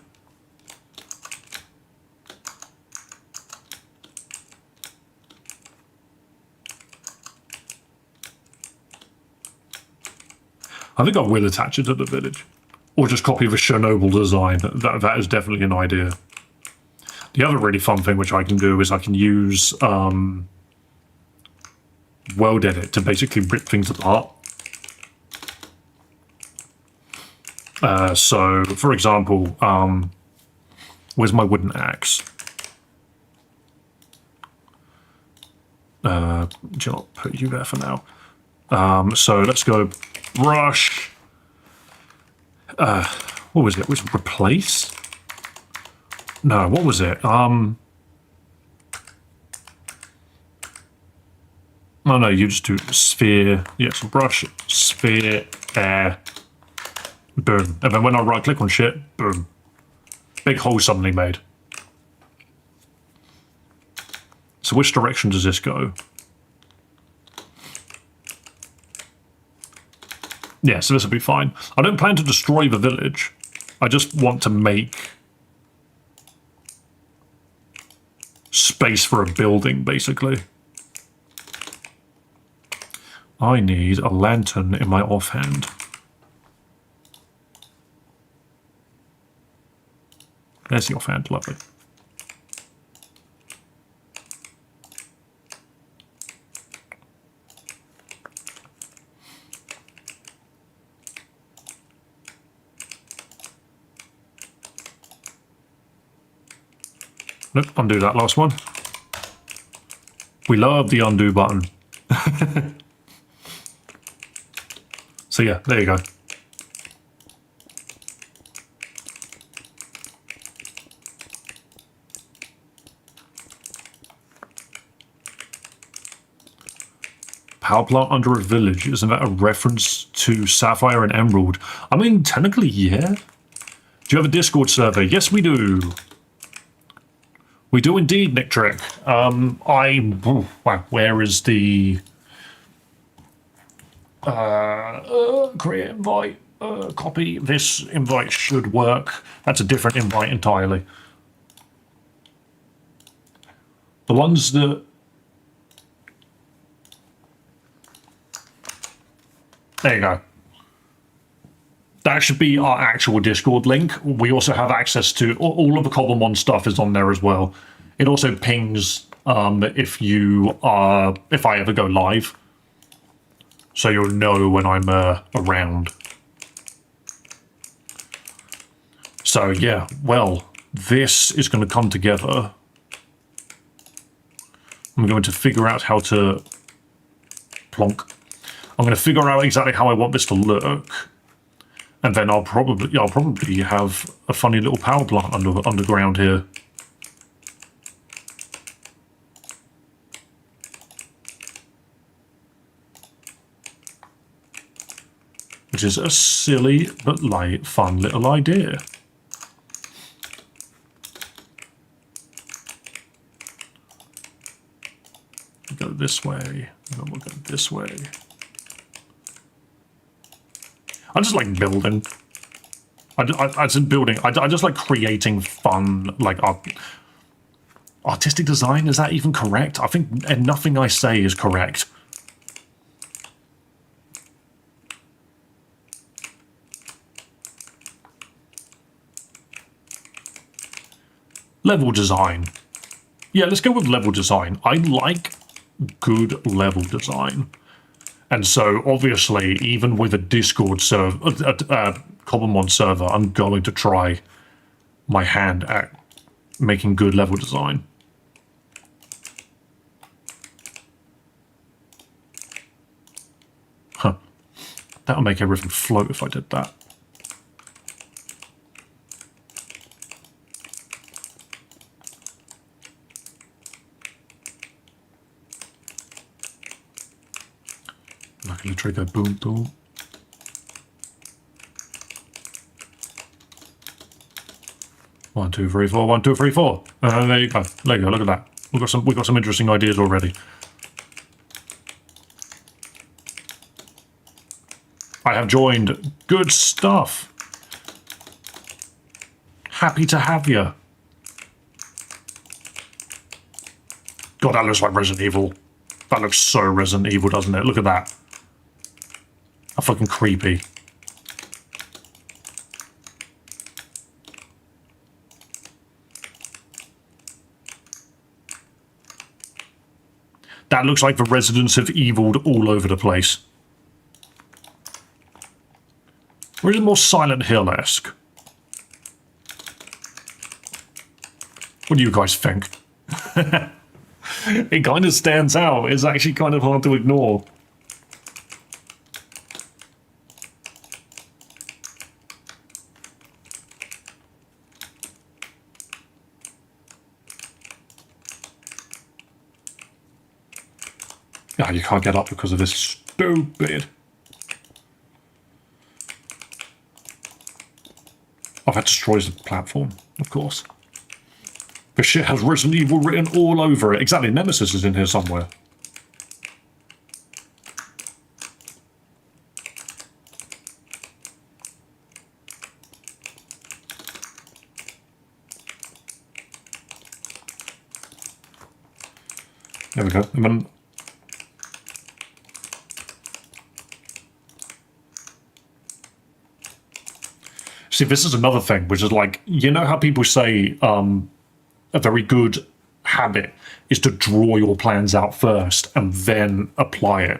S1: think I will attach it to the village. Or just copy the Chernobyl design. That is definitely an idea. The other really fun thing which I can do is I can use World Edit to basically rip things apart. So, for example, where's my wooden axe? Do you not put you there for now? So let's go brush. What was it? Was it replace? No, what was it? Oh no, you just do sphere. Yeah, so brush, sphere, air, boom. And then when I right click on shit, boom. Big hole suddenly made. So which direction does this go? Yeah, so this will be fine. I don't plan to destroy the village. I just want to make space for a building, basically. I need a lantern in my offhand. There's the offhand, lovely. Nope, undo that last one. We love the undo button. So yeah, there you go. Power plant under a village, isn't that a reference to Sapphire and Emerald? I mean, technically, yeah. Do you have a Discord server? Yes, we do. We do indeed, Nick Trick. Wow, where is the create invite? Copy. This invite should work. That's a different invite entirely. The ones that there you go. That should be our actual Discord link. We also have access to all of the cobblemon stuff is on there as well. It also pings if I ever go live, so you'll know when I'm around. So yeah, well, this is going to come together. I'm going to figure out how to plonk. I'm going to figure out exactly how I want this to look. And then I'll probably have a funny little power plant underground here. Which is a silly but fun little idea. We'll go this way, and then we'll go this way. I just like building. I just building. I just like creating fun, like artistic design. Is that even correct? I think nothing I say is correct. Level design. Yeah, let's go with level design. I like good level design. And so, obviously, even with a Discord server, cobblemon server, I'm going to try my hand at making good level design. Huh. That would make everything float if I did that. Luckily trigger, boom, boom. One, two, three, four. 1, 2, 3, 4. There you go. There you go. Look at that. We've got some interesting ideas already. I have joined. Good stuff. Happy to have you. God, that looks like Resident Evil. That looks so Resident Evil, doesn't it? Look at that. How fucking creepy. That looks like the residents have eviled all over the place. Or is it more Silent Hill-esque? What do you guys think? It kind of stands out. It's actually kind of hard to ignore. Ah, you can't get up because of this stupid. Oh, that destroys the platform, of course. This shit has Resident Evil written all over it. Exactly, Nemesis is in here somewhere. There we go. See, this is another thing, which is like, you know how people say a very good habit is to draw your plans out first and then apply it.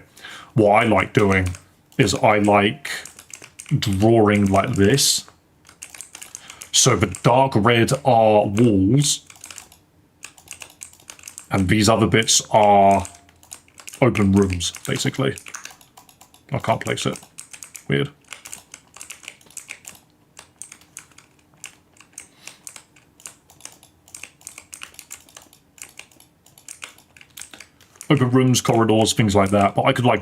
S1: What I like doing is I like drawing like this. So the dark red are walls, and these other bits are open rooms, basically. I can't place it. Weird. Open rooms, corridors, things like that, but I could like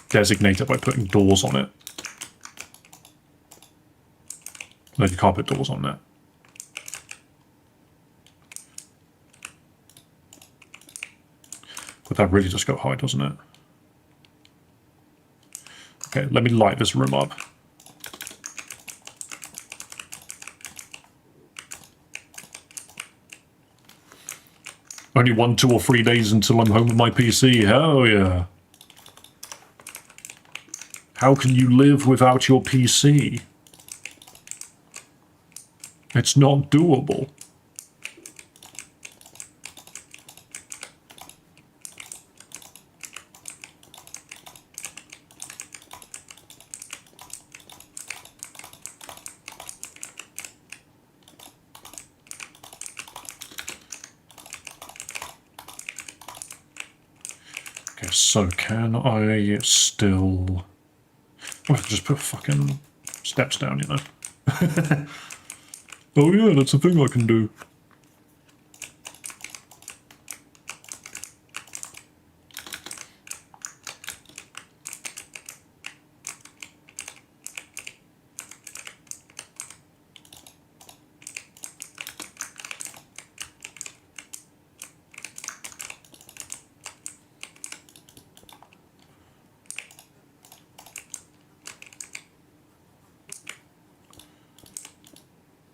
S1: designate it by putting doors on it. No, you can't put doors on there. But that really just go high, doesn't it? Okay, let me light this room up. Only 1, 2, or 3 days until I'm home with my PC. Hell yeah. How can you live without your PC? It's not doable. Okay, so can I still... Oh, I can just put fucking steps down, you know? Oh yeah, that's a thing I can do.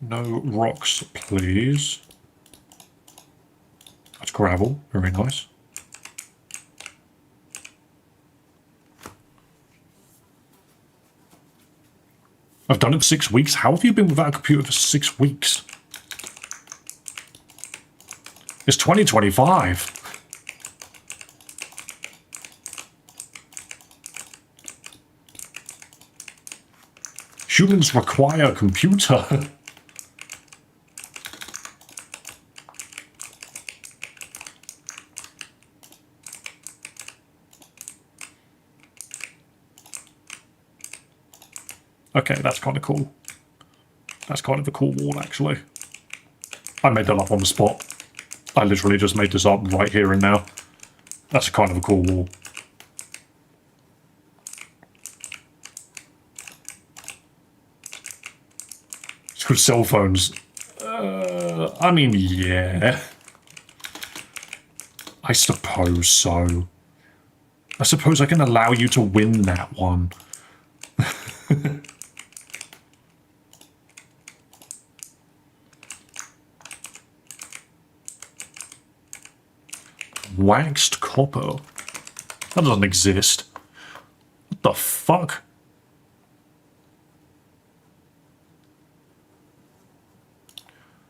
S1: No rocks, please. That's gravel, very nice. I've done it for 6 weeks. How have you been without a computer for 6 weeks? It's 2025. Humans require a computer. Okay, that's kind of cool. That's kind of a cool wall, actually. I made that up on the spot. I literally just made this up right here and now. That's kind of a cool wall. It's called cell phones. I mean, yeah. I suppose so. I suppose I can allow you to win that one. waxed copper? That doesn't exist. What the fuck?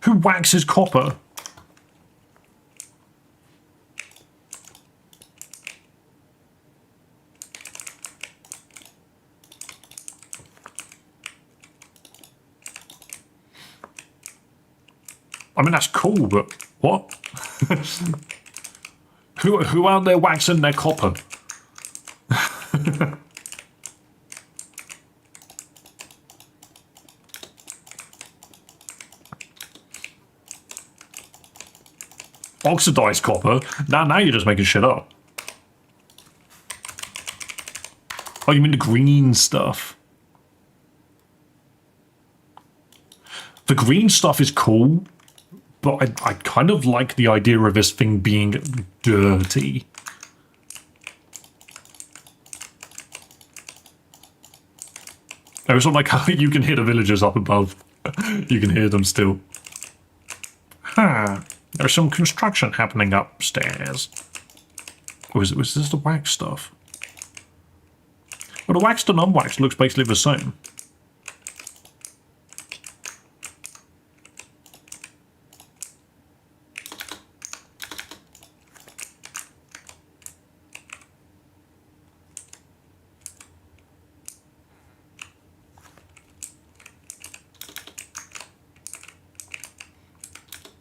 S1: Who waxes copper? I mean, that's cool, but what? Who out there waxing their copper? Oxidized copper? Now you're just making shit up. Oh, you mean the green stuff? The green stuff is cool, but I kind of like the idea of this thing being dirty. I also like how you can hear the villagers up above. You can hear them still. Huh. There's some construction happening upstairs. Was this the wax stuff? Well, the waxed and unwaxed looks basically the same.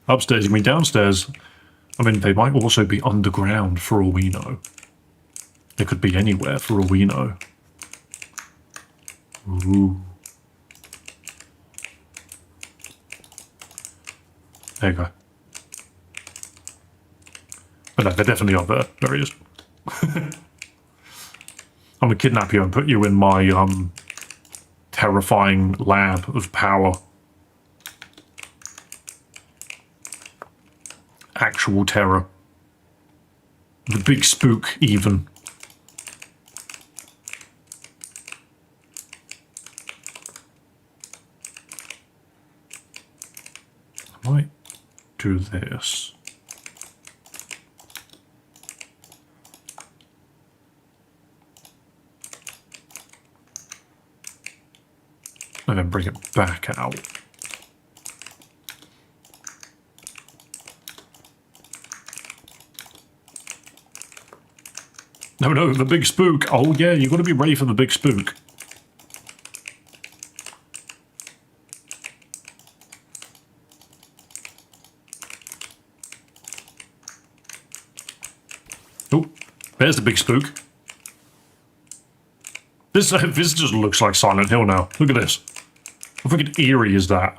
S1: Upstairs, you mean downstairs? I mean, they might also be underground for all we know. They could be anywhere for all we know. Ooh. There you go. But no, they're definitely up there. There he is. I'm gonna kidnap you and put you in my terrifying lab of power. Actual terror. The big spook, even. I might do this. And then bring it back out. No, the big spook. Oh yeah, you've got to be ready for the big spook. Oh, there's the big spook. This just looks like Silent Hill now. Look at this. How freaking eerie is that?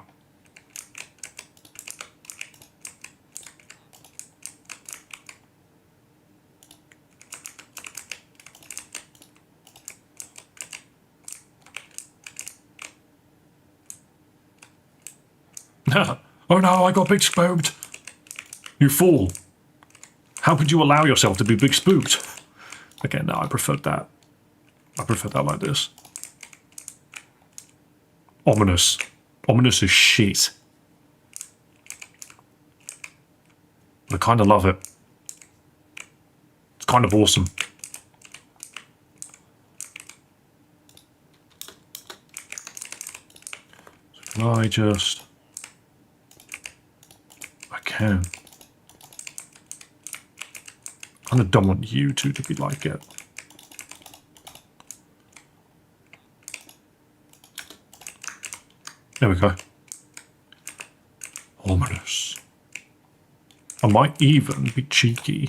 S1: Oh no, I got big spooked. You fool. How could you allow yourself to be big spooked? Okay, no, I preferred that. I prefer that like this. Ominous. Ominous as shit. But I kind of love it. It's kind of awesome. So can I just... I can. I kind of don't want you two to be like it. There we go. Ominous. I might even be cheeky.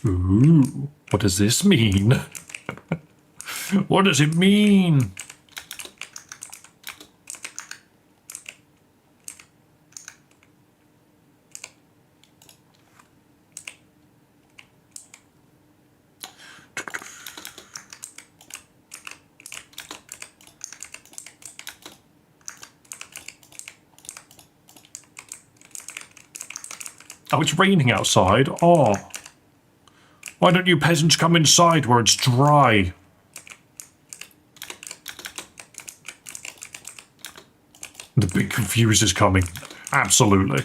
S1: Ooh, what does this mean? What does it mean? Oh, it's raining outside. Oh. Why don't you peasants come inside where it's dry? The big confuse is coming. Absolutely.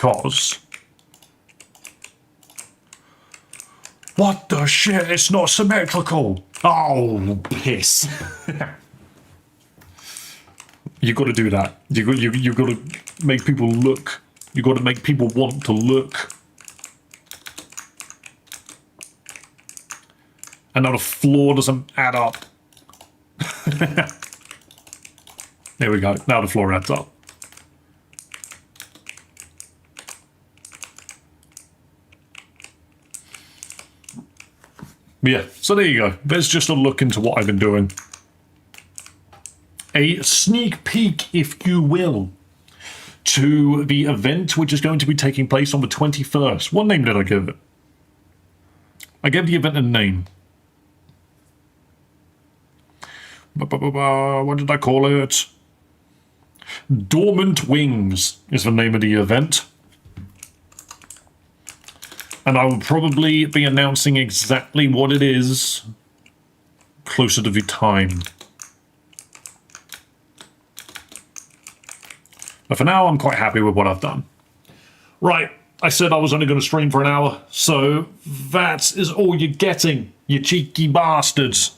S1: because... What the shit? It's not symmetrical. Oh, piss. You got to do that. You got to make people look. You got to make people want to look. And now the floor doesn't add up. There we go. Now the floor adds up. Yeah, so there you go. There's just a look into what I've been doing. A sneak peek, if you will, to the event which is going to be taking place on the 21st. What name did I give it? I gave the event a name. What did I call it? Dormant Wings is the name of the event. And I will probably be announcing exactly what it is closer to the time. But for now, I'm quite happy with what I've done. Right, I said I was only going to stream for an hour, so that is all you're getting, you cheeky bastards.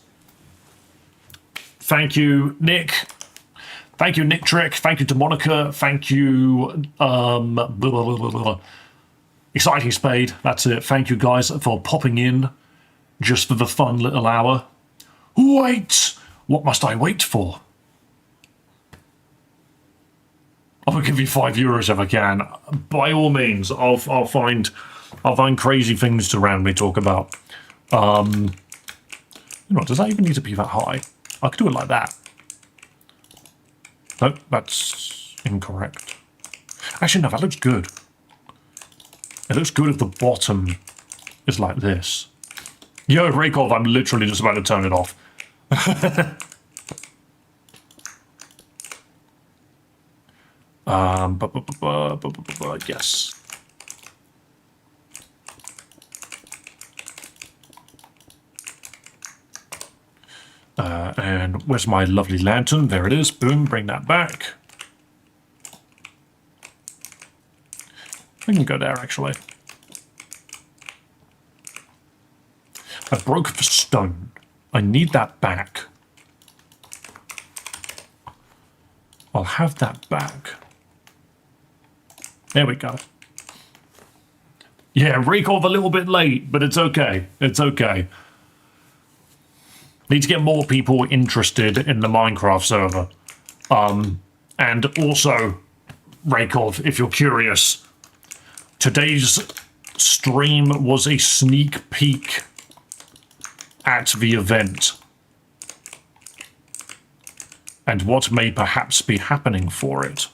S1: Thank you, Nick. Thank you, Nick Trick. Thank you to Monica. Thank you, Exciting Spade. That's it. Thank you guys for popping in just for the fun little hour. Wait! What must I wait for? I'll give you €5 if I can. By all means, I'll find crazy things to randomly talk about. You know, does that even need to be that high? I could do it like that. No, that's incorrect. Actually, no, that looks good. It looks good if the bottom is like this. Yo, Raykov, I'm literally just about to turn it off. Yes. And where's my lovely lantern? There it is. Boom, bring that back. I can go there, actually. I broke the stone. I need that back. I'll have that back. There we go. Yeah, Raykov a little bit late, but it's okay. It's okay. Need to get more people interested in the Minecraft server. And also, Raykov, if you're curious, today's stream was a sneak peek at the event and what may perhaps be happening for it.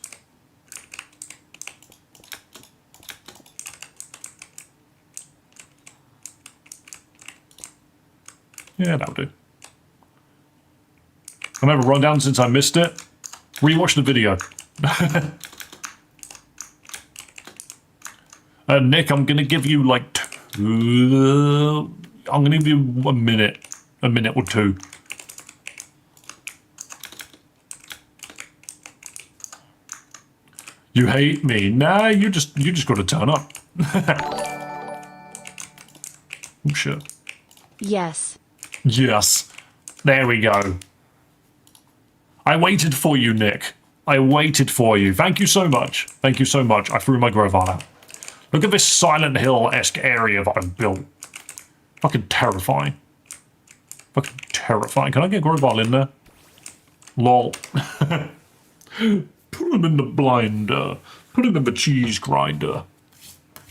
S1: Yeah, that'll do. I'll have a rundown since I missed it. Rewatch the video. Nick, I'm gonna give you like I'm gonna give you a minute or two. You hate me? Nah, you just gotta turn up. Oh shit.
S2: Yes.
S1: Yes. There we go. I waited for you, Nick. I waited for you. Thank you so much. Thank you so much. I threw my Grovar out. Look at this Silent Hill-esque area that I've built. Fucking terrifying. Fucking terrifying. Can I get Grovar in there? Lol. Put him in the blinder. Put him in the cheese grinder.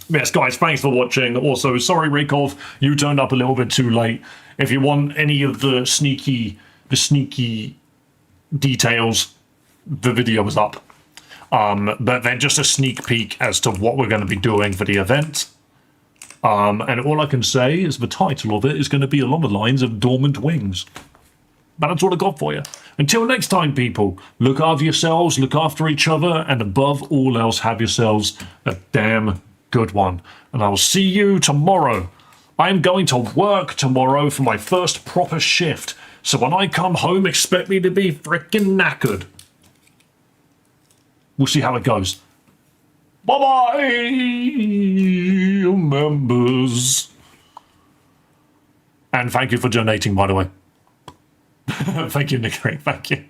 S1: Yes, guys, thanks for watching. Also, sorry, Raykov, you turned up a little bit too late. If you want any of the sneaky details, the video was up. But they're just a sneak peek as to what we're going to be doing for the event. And all I can say is the title of it is going to be along the lines of Dormant Wings. But that's all I got for you. Until next time, people, look after yourselves, look after each other, and above all else, have yourselves a damn good one. And I will see you tomorrow. I'm going to work tomorrow for my first proper shift. So when I come home, expect me to be freaking knackered. We'll see how it goes. Bye-bye, members. And thank you for donating, by the way. Thank you, Nick. Thank you.